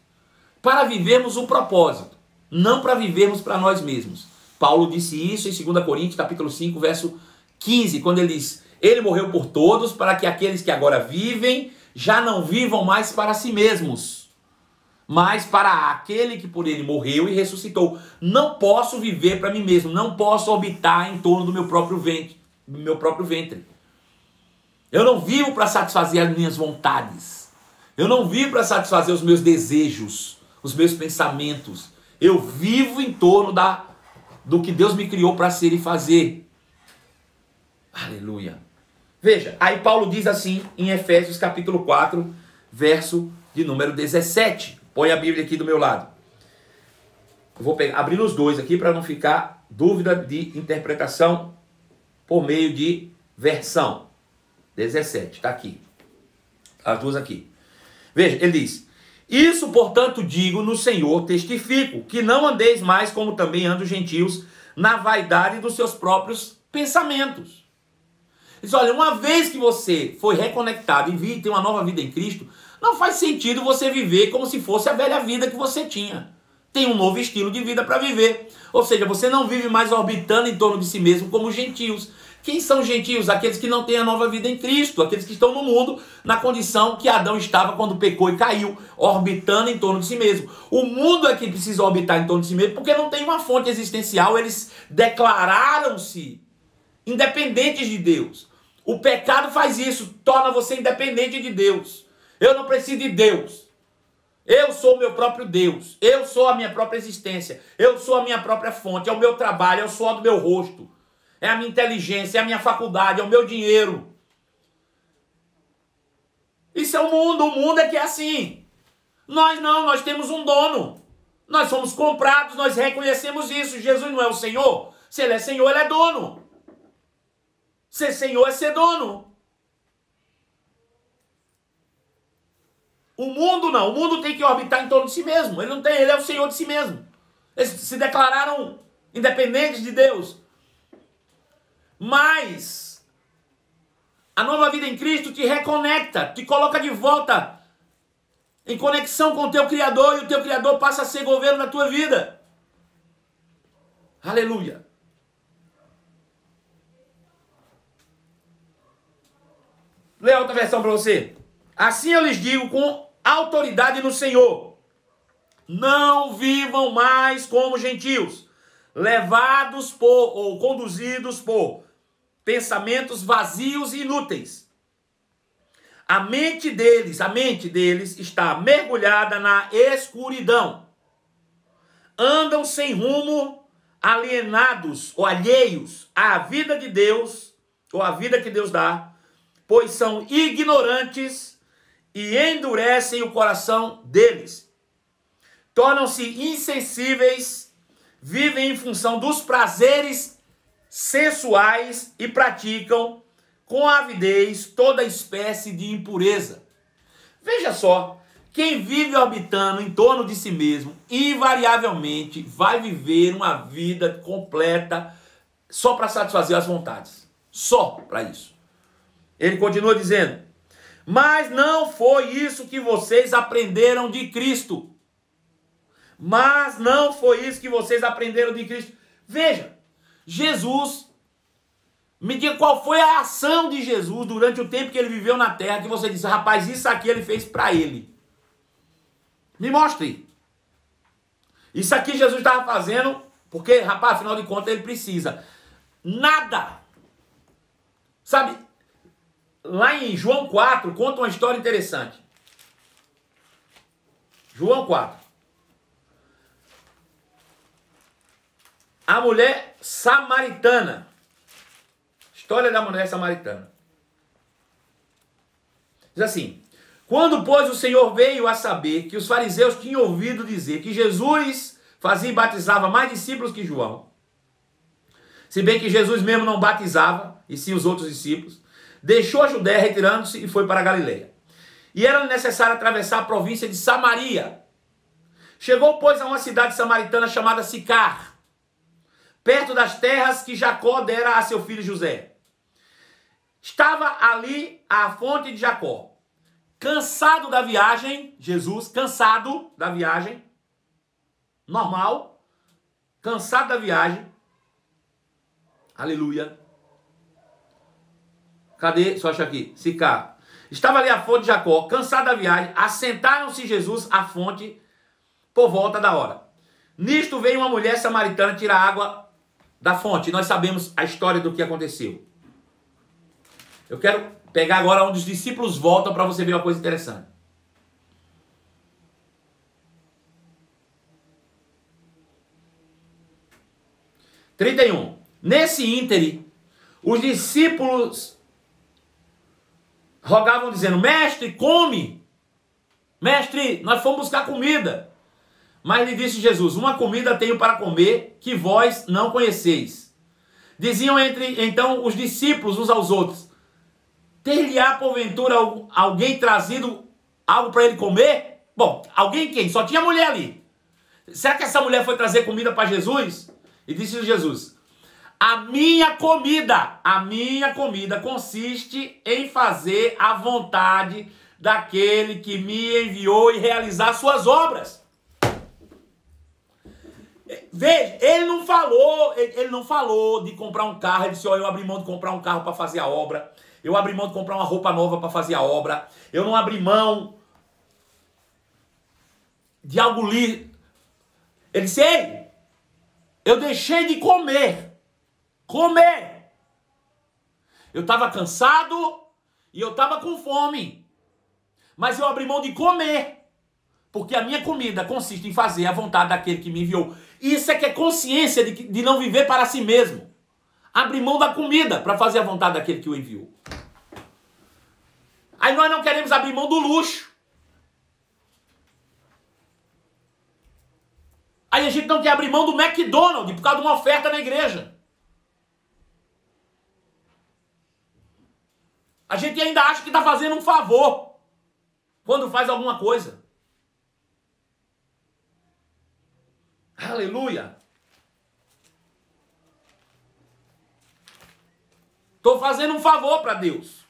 para vivermos um propósito, não para vivermos para nós mesmos. Paulo disse isso em 2 Coríntios, capítulo 5, verso 15, quando ele diz, ele morreu por todos, para que aqueles que agora vivem, já não vivam mais para si mesmos, mas para aquele que por ele morreu e ressuscitou. Não posso viver para mim mesmo, não posso orbitar em torno do meu próprio ventre. Eu não vivo para satisfazer as minhas vontades. Eu não vivo para satisfazer os meus desejos, os meus pensamentos. Eu vivo em torno do que Deus me criou para ser e fazer. Aleluia. Veja, aí Paulo diz assim em Efésios capítulo 4, verso de número 17. Põe a Bíblia aqui do meu lado. Eu vou abrir os dois aqui para não ficar dúvida de interpretação por meio de versão. 17, está aqui. As duas aqui. Veja, ele diz, isso, portanto, digo no Senhor, testifico, que não andeis mais como também andam os gentios, na vaidade dos seus próprios pensamentos. Ele diz, olha, uma vez que você foi reconectado e tem uma nova vida em Cristo, não faz sentido você viver como se fosse a velha vida que você tinha. Tem um novo estilo de vida para viver. Ou seja, você não vive mais orbitando em torno de si mesmo como os gentios. Quem são os gentios? Aqueles que não têm a nova vida em Cristo, aqueles que estão no mundo na condição que Adão estava quando pecou e caiu, orbitando em torno de si mesmo. O mundo é que precisa orbitar em torno de si mesmo porque não tem uma fonte existencial, eles declararam-se independentes de Deus. O pecado faz isso, torna você independente de Deus. Eu não preciso de Deus. Eu sou o meu próprio Deus. Eu sou a minha própria existência. Eu sou a minha própria fonte. É o meu trabalho, é o suor do meu rosto. É a minha inteligência, é a minha faculdade, é o meu dinheiro. Isso é o mundo. O mundo é que é assim. Nós não, nós temos um dono. Nós somos comprados, nós reconhecemos isso. Jesus não é o Senhor? Se Ele é Senhor, Ele é dono. Ser Senhor é ser dono. O mundo não. O mundo tem que orbitar em torno de si mesmo. Ele não tem, ele é o Senhor de si mesmo. Eles se declararam independentes de Deus. Mas a nova vida em Cristo te reconecta, te coloca de volta em conexão com o teu Criador, e o teu Criador passa a ser governo da tua vida. Aleluia. Leia outra versão para você. Assim eu lhes digo com autoridade no Senhor: não vivam mais como gentios, levados por ou conduzidos por pensamentos vazios e inúteis. A mente deles está mergulhada na escuridão. Andam sem rumo, alienados ou alheios à vida de Deus, ou à vida que Deus dá, pois são ignorantes e endurecem o coração deles. Tornam-se insensíveis, vivem em função dos prazeres sensuais e praticam com avidez toda espécie de impureza. Veja só, quem vive orbitando em torno de si mesmo, invariavelmente vai viver uma vida completa só para satisfazer as vontades. Só para isso. Ele continua dizendo: mas não foi isso que vocês aprenderam de Cristo. Mas não foi isso que vocês aprenderam de Cristo. Veja, Jesus, me diga qual foi a ação de Jesus durante o tempo que ele viveu na terra, que você disse: rapaz, isso aqui ele fez para ele. Me mostre. Isso aqui Jesus estava fazendo porque, rapaz, afinal de contas, ele precisa. Nada. Sabe, lá em João 4, conta uma história interessante. João 4. A mulher samaritana. História da mulher samaritana. Diz assim: quando, pois, o Senhor veio a saber que os fariseus tinham ouvido dizer que Jesus fazia e batizava mais discípulos que João, se bem que Jesus mesmo não batizava, e sim os outros discípulos, deixou a Judéia, retirando-se, e foi para a Galileia. E era necessário atravessar a província de Samaria. Chegou, pois, a uma cidade samaritana chamada Sicar, perto das terras que Jacó dera a seu filho José. Estava ali a fonte de Jacó. Cansado da viagem, Jesus, cansado da viagem, normal, cansado da viagem, aleluia. Cadê? Só acha aqui, Sicar. Estava ali a fonte de Jacó, cansado da viagem, assentaram-se Jesus à fonte por volta da hora. Nisto veio uma mulher samaritana tirar água da fonte. Nós sabemos a história do que aconteceu. Eu quero pegar agora onde os discípulos voltam para você ver uma coisa interessante. (31) Nesse íntere, os discípulos rogavam dizendo: mestre, come. Mestre, nós fomos buscar comida. Mas lhe disse Jesus: uma comida tenho para comer que vós não conheceis. Diziam então os discípulos uns aos outros: ter-lhe-á porventura alguém trazido algo para ele comer? Bom, alguém quem? Só tinha mulher ali. Será que essa mulher foi trazer comida para Jesus? E disse Jesus: a minha comida consiste em fazer a vontade daquele que me enviou e realizar suas obras. Veja, ele não falou de comprar um carro. Ele disse, ó, eu abri mão de comprar um carro para fazer a obra. Eu abri mão de comprar uma roupa nova para fazer a obra. Eu não abri mão de algo li. Ele disse, ei, eu deixei de comer. Comer. Eu estava cansado e eu estava com fome. Mas eu abri mão de comer. Porque a minha comida consiste em fazer a vontade daquele que me enviou. Isso é que é consciência de não viver para si mesmo. Abrir mão da comida para fazer a vontade daquele que o enviou. Aí nós não queremos abrir mão do luxo. Aí a gente não quer abrir mão do McDonald's por causa de uma oferta na igreja. A gente ainda acha que está fazendo um favor quando faz alguma coisa. Aleluia. Estou fazendo um favor para Deus.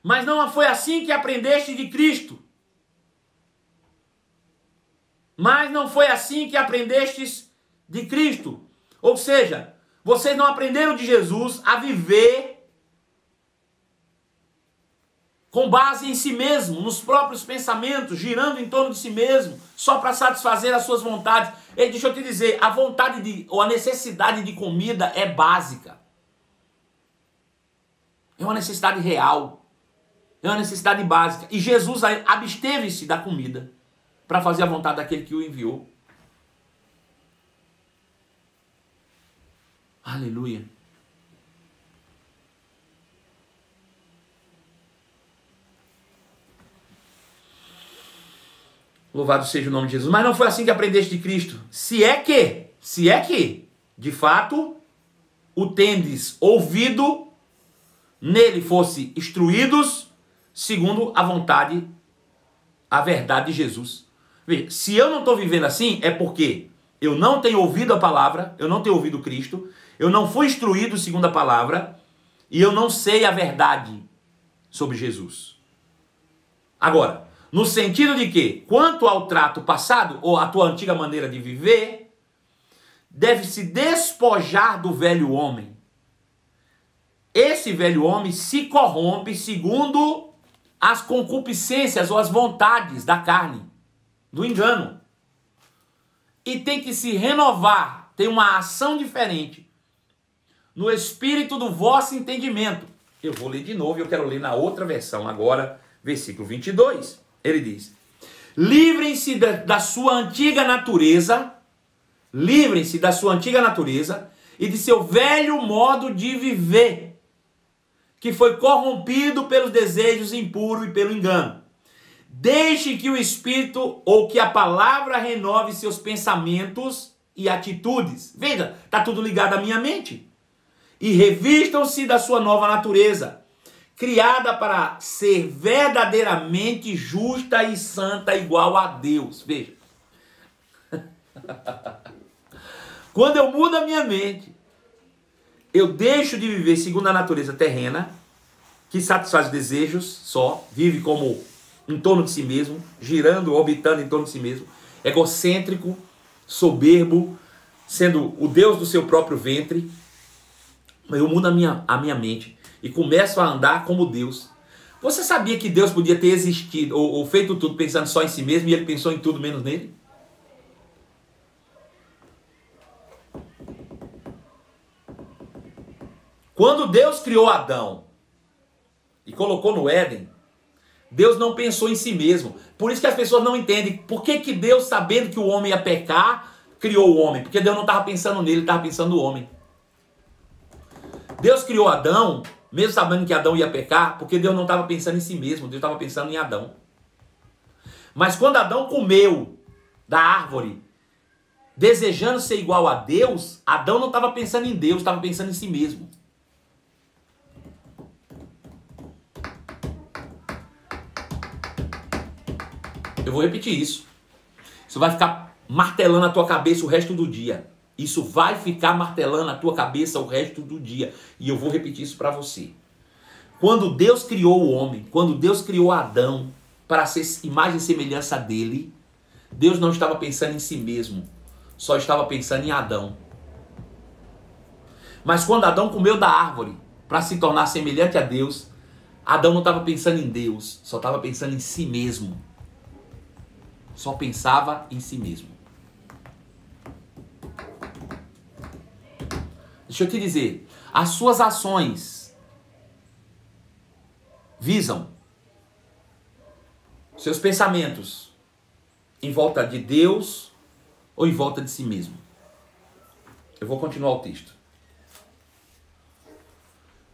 Mas não foi assim que aprendeste de Cristo. Mas não foi assim que aprendestes de Cristo. Ou seja, vocês não aprenderam de Jesus a viver com base em si mesmo, nos próprios pensamentos, girando em torno de si mesmo, só para satisfazer as suas vontades. E deixa eu te dizer, a vontade ou a necessidade de comida é básica. É uma necessidade real. É uma necessidade básica. E Jesus absteve-se da comida para fazer a vontade daquele que o enviou. Aleluia. Louvado seja o nome de Jesus. Mas não foi assim que aprendeste de Cristo. Se é que, de fato, o tendes ouvido, nele fosse instruídos, segundo a vontade, a verdade de Jesus. Veja, se eu não estou vivendo assim, é porque eu não tenho ouvido a palavra, eu não tenho ouvido Cristo, eu não fui instruído segundo a palavra, e eu não sei a verdade sobre Jesus. Agora, no sentido de que, quanto ao trato passado, ou a tua antiga maneira de viver, deve se despojar do velho homem. Esse velho homem se corrompe segundo as concupiscências ou as vontades da carne, do engano. E tem que se renovar, tem uma ação diferente no espírito do vosso entendimento. Eu vou ler de novo, eu quero ler na outra versão agora, versículo 22. Ele diz, livrem-se da sua antiga natureza, livrem-se da sua antiga natureza e de seu velho modo de viver, que foi corrompido pelos desejos impuros e pelo engano. Deixe que o Espírito ou que a palavra renove seus pensamentos e atitudes. Veja, está tudo ligado à minha mente. E revistam-se da sua nova natureza, criada para ser verdadeiramente justa e santa igual a Deus. Veja. Quando eu mudo a minha mente, eu deixo de viver segundo a natureza terrena, que satisfaz os desejos só, vive como em torno de si mesmo, girando, orbitando em torno de si mesmo, egocêntrico, soberbo, sendo o Deus do seu próprio ventre. Eu mudo a minha mente e começo a andar como Deus. Você sabia que Deus podia ter existido ou feito tudo pensando só em si mesmo e ele pensou em tudo menos nele? Quando Deus criou Adão e colocou no Éden, Deus não pensou em si mesmo. Por isso que as pessoas não entendem. Por que Deus, sabendo que o homem ia pecar, criou o homem? Porque Deus não estava pensando nele, ele estava pensando no homem. Deus criou Adão, mesmo sabendo que Adão ia pecar, porque Deus não estava pensando em si mesmo, Deus estava pensando em Adão. Mas quando Adão comeu da árvore, desejando ser igual a Deus, Adão não estava pensando em Deus, estava pensando em si mesmo. Eu vou repetir isso. Isso vai ficar martelando a tua cabeça o resto do dia. Isso vai ficar martelando a tua cabeça o resto do dia. E eu vou repetir isso para você. Quando Deus criou o homem, quando Deus criou Adão para ser imagem e semelhança dele, Deus não estava pensando em si mesmo, só estava pensando em Adão. Mas quando Adão comeu da árvore para se tornar semelhante a Deus, Adão não estava pensando em Deus, só estava pensando em si mesmo. Só pensava em si mesmo. Deixa eu te dizer, as suas ações visam seus pensamentos em volta de Deus ou em volta de si mesmo. Eu vou continuar o texto.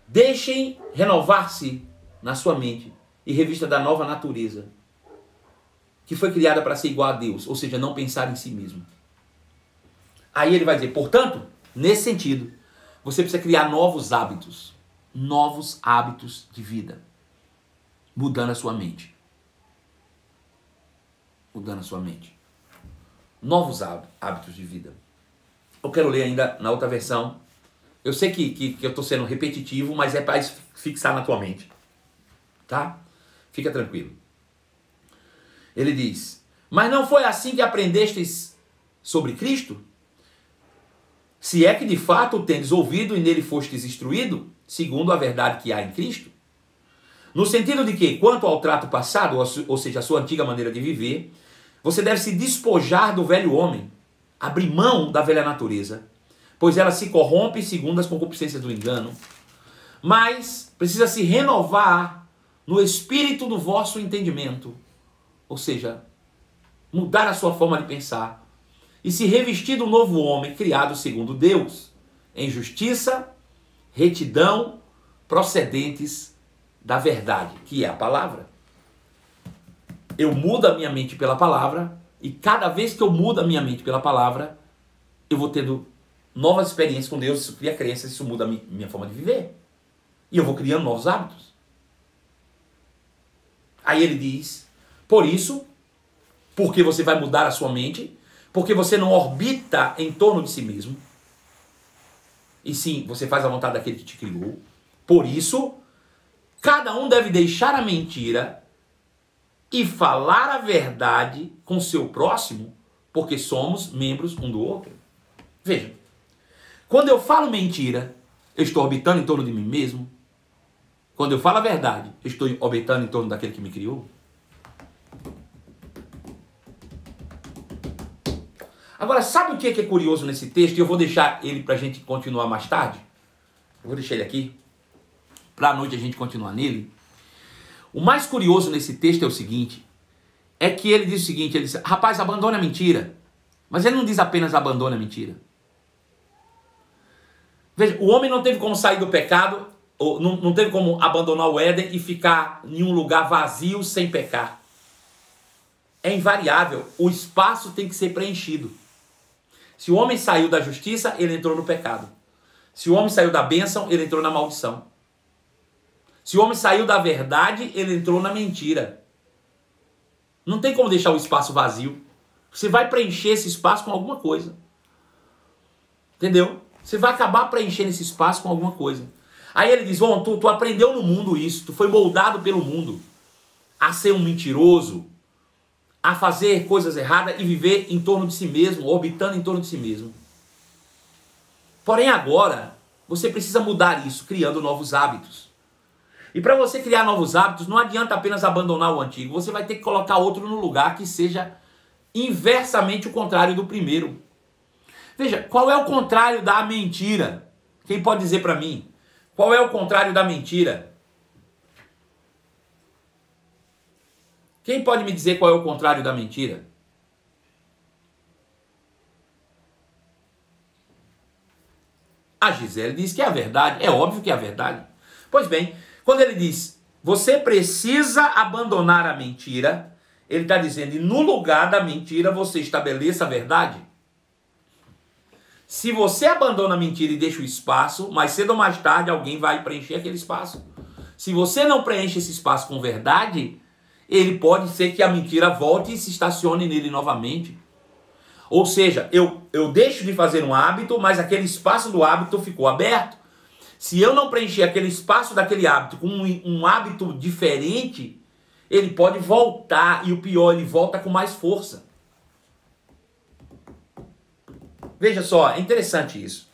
Deixem renovar-se na sua mente e revista da nova natureza, que foi criada para ser igual a Deus, ou seja, não pensar em si mesmo. Aí ele vai dizer, portanto, nesse sentido, você precisa criar novos hábitos de vida, mudando a sua mente. Mudando a sua mente. Novos hábitos de vida. Eu quero ler ainda na outra versão. Eu sei que eu estou sendo repetitivo, mas é para fixar na tua mente. Tá? Fica tranquilo. Ele diz, mas não foi assim que aprendestes sobre Cristo? Se é que de fato o tendes ouvido e nele fostes instruído, segundo a verdade que há em Cristo? No sentido de que, quanto ao trato passado, ou seja, a sua antiga maneira de viver, você deve se despojar do velho homem, abrir mão da velha natureza, pois ela se corrompe segundo as concupiscências do engano, mas precisa se renovar no espírito do vosso entendimento, ou seja, mudar a sua forma de pensar, e se revestir do novo homem criado segundo Deus, em justiça, retidão, procedentes da verdade, que é a palavra. Eu mudo a minha mente pela palavra, e cada vez que eu mudo a minha mente pela palavra, eu vou tendo novas experiências com Deus, isso cria crenças, isso muda a minha forma de viver. E eu vou criando novos hábitos. Aí ele diz, por isso, porque você vai mudar a sua mente, porque você não orbita em torno de si mesmo, e sim, você faz a vontade daquele que te criou. Por isso, cada um deve deixar a mentira e falar a verdade com seu próximo, porque somos membros um do outro. Veja, quando eu falo mentira, eu estou orbitando em torno de mim mesmo. Quando eu falo a verdade, eu estou orbitando em torno daquele que me criou. Agora, sabe o que é curioso nesse texto? E eu vou deixar ele para a gente continuar mais tarde. Eu vou deixar ele aqui, para a noite a gente continuar nele. O mais curioso nesse texto é o seguinte, é que ele diz o seguinte, ele diz, rapaz, abandone a mentira. Mas ele não diz apenas abandone a mentira. Veja, o homem não teve como sair do pecado, ou não teve como abandonar o Éden e ficar em um lugar vazio sem pecar. É invariável, o espaço tem que ser preenchido. Se o homem saiu da justiça, ele entrou no pecado. Se o homem saiu da bênção, ele entrou na maldição. Se o homem saiu da verdade, ele entrou na mentira. Não tem como deixar o espaço vazio. Você vai preencher esse espaço com alguma coisa. Entendeu? Você vai acabar preenchendo esse espaço com alguma coisa. Aí ele diz, bom, tu aprendeu no mundo isso, tu foi moldado pelo mundo a ser um mentiroso, a fazer coisas erradas e viver em torno de si mesmo, orbitando em torno de si mesmo. Porém agora, você precisa mudar isso, criando novos hábitos. E para você criar novos hábitos, não adianta apenas abandonar o antigo, você vai ter que colocar outro no lugar que seja inversamente o contrário do primeiro. Veja, qual é o contrário da mentira? Quem pode dizer para mim? Qual é o contrário da mentira? Quem pode me dizer qual é o contrário da mentira? A Gisele diz que é a verdade. É óbvio que é a verdade. Pois bem, quando ele diz, você precisa abandonar a mentira, ele está dizendo, e no lugar da mentira você estabeleça a verdade. Se você abandona a mentira e deixa o espaço, mais cedo ou mais tarde alguém vai preencher aquele espaço. Se você não preenche esse espaço com verdade, ele pode ser que a mentira volte e se estacione nele novamente. Ou seja, eu deixo de fazer um hábito, mas aquele espaço do hábito ficou aberto. Se eu não preencher aquele espaço daquele hábito com um hábito diferente, ele pode voltar, e o pior, ele volta com mais força. Veja só, é interessante isso.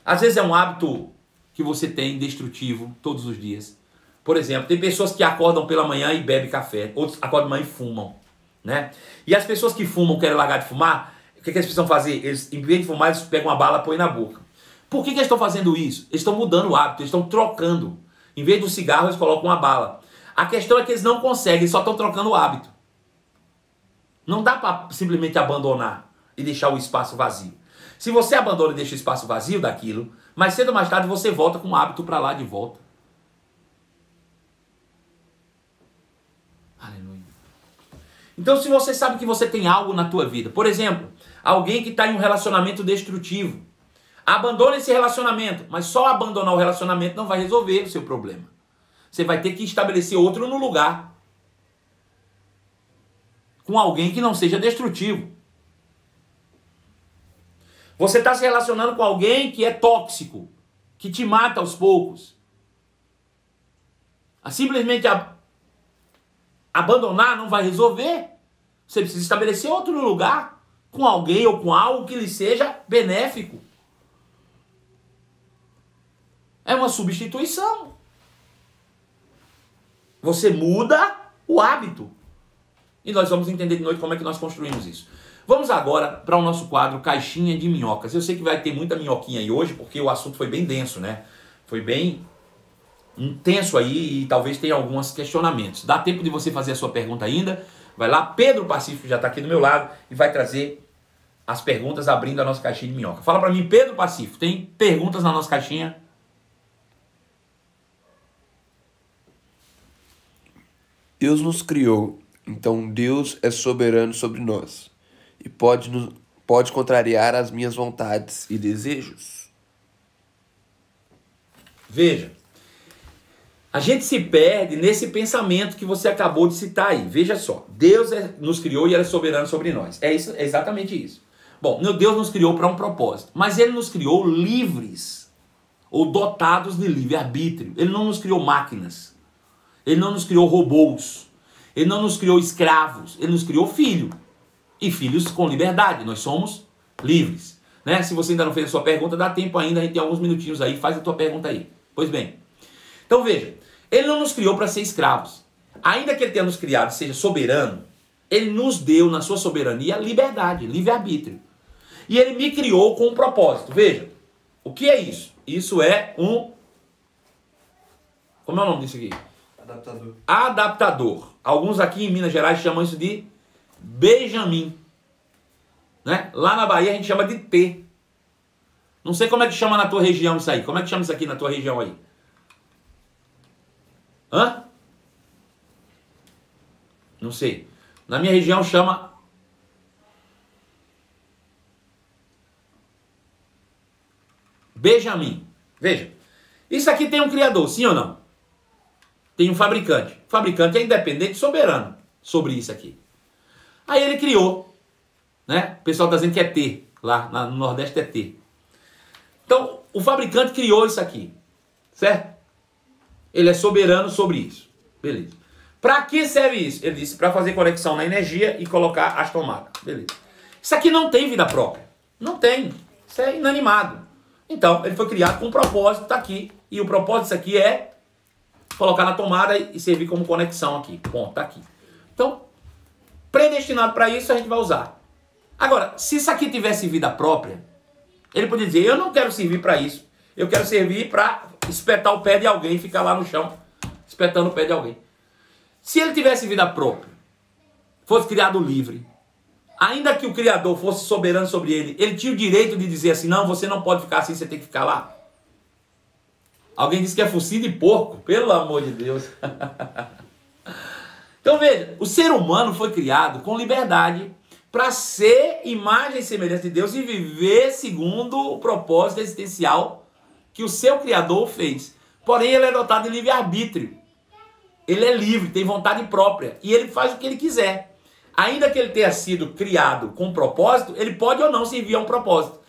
Às vezes é um hábito que você tem destrutivo todos os dias. Por exemplo, tem pessoas que acordam pela manhã e bebem café, outros acordam de manhã e fumam, né? E as pessoas que fumam, querem largar de fumar, o que eles precisam fazer? Eles, em vez de fumar, eles pegam uma bala e põem na boca. Por que eles estão fazendo isso? Eles estão mudando o hábito, eles estão trocando. Em vez do cigarro, eles colocam uma bala. A questão é que eles não conseguem, eles só estão trocando o hábito. Não dá para simplesmente abandonar e deixar o espaço vazio. Se você abandona e deixa o espaço vazio daquilo, mais cedo ou mais tarde você volta com o hábito para lá de volta. Aleluia. Então, se você sabe que você tem algo na tua vida, por exemplo, alguém que está em um relacionamento destrutivo, abandone esse relacionamento, mas só abandonar o relacionamento não vai resolver o seu problema. Você vai ter que estabelecer outro no lugar, com alguém que não seja destrutivo. Você está se relacionando com alguém que é tóxico, que te mata aos poucos. Simplesmente abandonar não vai resolver. Você precisa estabelecer outro lugar, com alguém ou com algo que lhe seja benéfico. É uma substituição. Você muda o hábito. E nós vamos entender de noite como é que nós construímos isso. Vamos agora para o nosso quadro Caixinha de Minhocas. Eu sei que vai ter muita minhoquinha aí hoje, porque o assunto foi bem denso, né? Foi bem intenso aí e talvez tenha alguns questionamentos. Dá tempo de você fazer a sua pergunta ainda. Vai lá, Pedro Pacífico já está aqui do meu lado e vai trazer as perguntas abrindo a nossa caixinha de minhoca. Fala para mim, Pedro Pacífico, tem perguntas na nossa caixinha? Deus nos criou, então Deus é soberano sobre nós e pode contrariar as minhas vontades e desejos. Veja, a gente se perde nesse pensamento que você acabou de citar aí. Veja só, Deus nos criou e Ele é soberano sobre nós. É exatamente isso. Bom, Deus nos criou para um propósito, mas Ele nos criou livres ou dotados de livre-arbítrio. Ele não nos criou máquinas. Ele não nos criou robôs. Ele não nos criou escravos. Ele nos criou filho. E filhos com liberdade. Nós somos livres. Né? Se você ainda não fez a sua pergunta, dá tempo ainda. A gente tem alguns minutinhos aí. Faz a tua pergunta aí. Pois bem. Então veja. Ele não nos criou para ser escravos. Ainda que Ele tenha nos criado e seja soberano, Ele nos deu na sua soberania liberdade, livre-arbítrio. E Ele me criou com um propósito. Veja. O que é isso? Isso é um... Como é o nome disso aqui? Adaptador. Adaptador. Alguns aqui em Minas Gerais chamam isso de Benjamin. Né? Lá na Bahia a gente chama de T. Não sei como é que chama na tua região isso aí. Como é que chama isso aqui na tua região aí? Hã? Não sei. Na minha região chama... Benjamin. Veja. Isso aqui tem um criador, sim ou não? Tem um fabricante. O fabricante é independente e soberano sobre isso aqui. Aí ele criou. Né? O pessoal está dizendo que é T. Lá no Nordeste é T. Então, o fabricante criou isso aqui. Certo? Ele é soberano sobre isso. Beleza. Para que serve isso? Ele disse para fazer conexão na energia e colocar as tomadas. Beleza. Isso aqui não tem vida própria. Não tem. Isso é inanimado. Então, ele foi criado com um propósito, está aqui. E o propósito disso aqui é colocar na tomada e servir como conexão aqui. Bom, tá aqui. Então, predestinado para isso, a gente vai usar. Agora, se isso aqui tivesse vida própria, ele podia dizer, eu não quero servir para isso. Eu quero servir para espetar o pé de alguém e ficar lá no chão, espetando o pé de alguém. Se ele tivesse vida própria, fosse criado livre, ainda que o Criador fosse soberano sobre ele, ele tinha o direito de dizer assim, não, você não pode ficar assim, você tem que ficar lá. Alguém disse que é focinho de porco, pelo amor de Deus. Então veja, o ser humano foi criado com liberdade para ser imagem e semelhança de Deus e viver segundo o propósito existencial que o seu Criador fez. Porém, ele é dotado de livre-arbítrio. Ele é livre, tem vontade própria e ele faz o que ele quiser. Ainda que ele tenha sido criado com propósito, ele pode ou não servir a um propósito.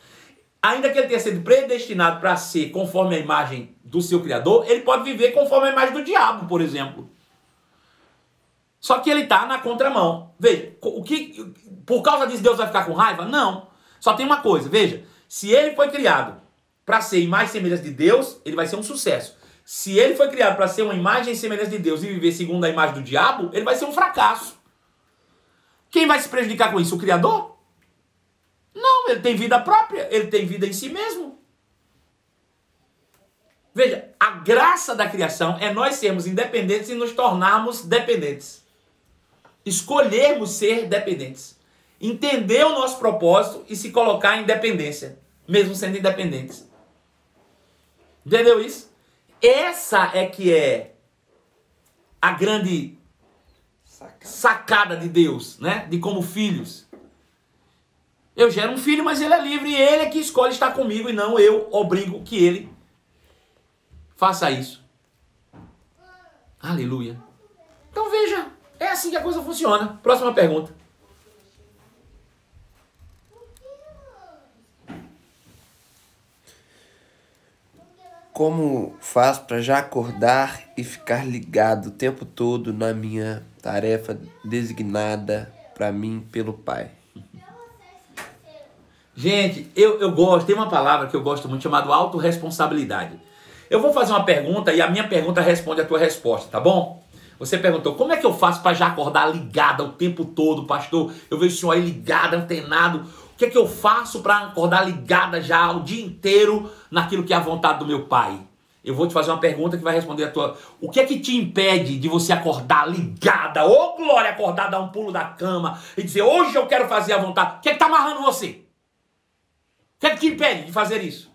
ainda que ele tenha sido predestinado para ser conforme a imagem do seu Criador, ele pode viver conforme a imagem do diabo, por exemplo. Só que ele está na contramão. Veja, por causa disso Deus vai ficar com raiva? Não. Só tem uma coisa, veja. Se ele foi criado para ser imagem e semelhança de Deus, ele vai ser um sucesso. Se ele foi criado para ser uma imagem e semelhança de Deus e viver segundo a imagem do diabo, ele vai ser um fracasso. Quem vai se prejudicar com isso? O Criador? Não, ele tem vida própria, ele tem vida em si mesmo. Veja, a graça da criação é nós sermos independentes e nos tornarmos dependentes. Escolhermos ser dependentes. Entender o nosso propósito e se colocar em dependência, mesmo sendo independentes. Entendeu isso? Essa é que é a grande sacada de Deus, né? De como filhos. Eu gero um filho, mas ele é livre e ele é que escolhe estar comigo e não eu obrigo que ele faça isso. Aleluia. Então veja, é assim que a coisa funciona. Próxima pergunta. Como faz para já acordar e ficar ligado o tempo todo na minha tarefa designada para mim pelo Pai? Gente, eu gosto, tem uma palavra que eu gosto muito chamada autorresponsabilidade. Eu vou fazer uma pergunta e a minha pergunta responde a tua resposta, tá bom? Você perguntou, como é que eu faço para já acordar ligada o tempo todo, pastor? Eu vejo o senhor aí ligado, antenado. O que é que eu faço para acordar ligada já o dia inteiro naquilo que é a vontade do meu Pai? Eu vou te fazer uma pergunta que vai responder a tua... O que é que te impede de você acordar ligada? Ô, glória, acordar, dar um pulo da cama e dizer, hoje eu quero fazer a vontade. O que é que tá amarrando você? O que é que te impede de fazer isso?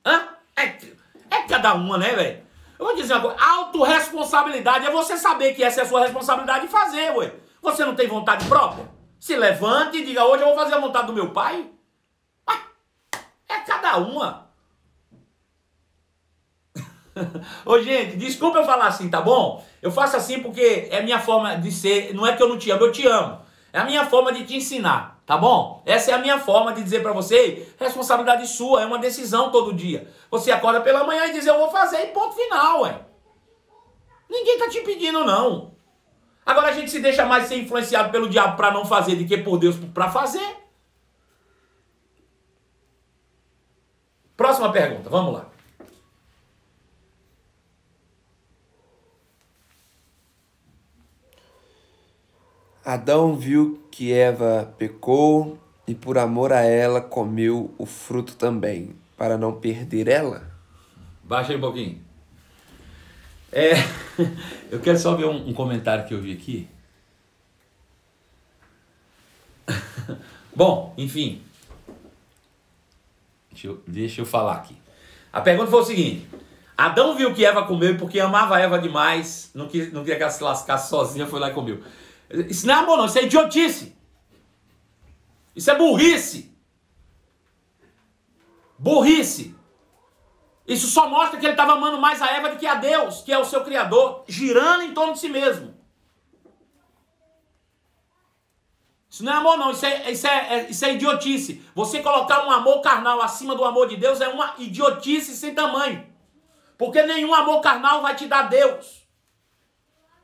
Hã? É cada uma, né, velho? Eu vou dizer uma coisa, autorresponsabilidade é você saber que essa é a sua responsabilidade de fazer, ué. Você não tem vontade própria? Se levante e diga, hoje eu vou fazer a vontade do meu Pai. É cada uma. Ô, gente, desculpa eu falar assim, tá bom? Eu faço assim porque é minha forma de ser, não é que eu não te amo, eu te amo. É a minha forma de te ensinar, tá bom? Essa é a minha forma de dizer pra você, responsabilidade sua, é uma decisão todo dia. Você acorda pela manhã e diz, eu vou fazer e ponto final, ué. Ninguém tá te pedindo, não. Agora a gente se deixa mais ser influenciado pelo diabo pra não fazer do que por Deus pra fazer. Próxima pergunta, vamos lá. Adão viu que Eva pecou e por amor a ela comeu o fruto também, para não perder ela? Baixa aí um pouquinho. Eu quero só ver um comentário que eu vi aqui. Bom, enfim. Deixa eu falar aqui. A pergunta foi o seguinte. Adão viu que Eva comeu e porque amava Eva demais, não queria que ela se lascasse sozinha, foi lá e comeu. Isso não é amor não, isso é idiotice. Isso é burrice. Burrice. Isso só mostra que ele estava amando mais a Eva do que a Deus, que é o seu Criador, girando em torno de si mesmo. Isso não é amor não, isso é idiotice. Você colocar um amor carnal acima do amor de Deus é uma idiotice sem tamanho. Porque nenhum amor carnal vai te dar Deus.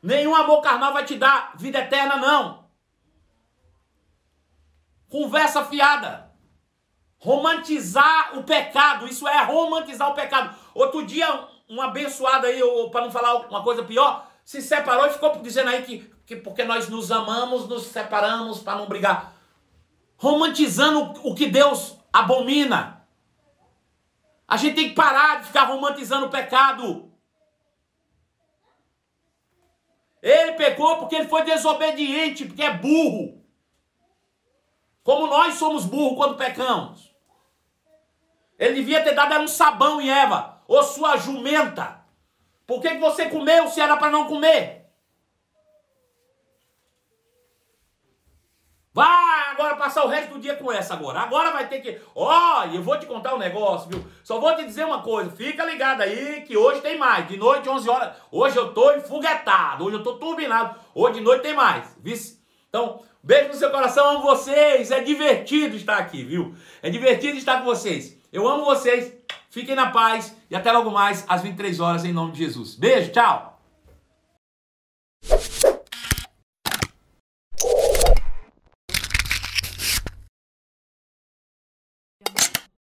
Nenhum amor carnal vai te dar vida eterna, não. Conversa fiada. Romantizar o pecado, isso é romantizar o pecado. Outro dia, um abençoado aí, para não falar uma coisa pior, se separou e ficou dizendo aí que porque nós nos amamos, nos separamos para não brigar. Romantizando o que Deus abomina. A gente tem que parar de ficar romantizando o pecado. Ele pecou porque ele foi desobediente, porque é burro. Como nós somos burros quando pecamos. Ele devia ter dado um sabão em Eva. Ô sua jumenta. Por que você comeu se era para não comer? Vai agora passar o resto do dia com essa agora. Agora vai ter que... Eu vou te contar um negócio, viu? Só vou te dizer uma coisa. Fica ligado aí que hoje tem mais. De noite, 11 horas. Hoje eu tô enfoguetado. Hoje eu tô turbinado. Hoje de noite tem mais. Vice? Então, beijo no seu coração. Amo vocês. É divertido estar aqui, viu? É divertido estar com vocês. Eu amo vocês, fiquem na paz e até logo mais às 23 horas em nome de Jesus. Beijo, tchau!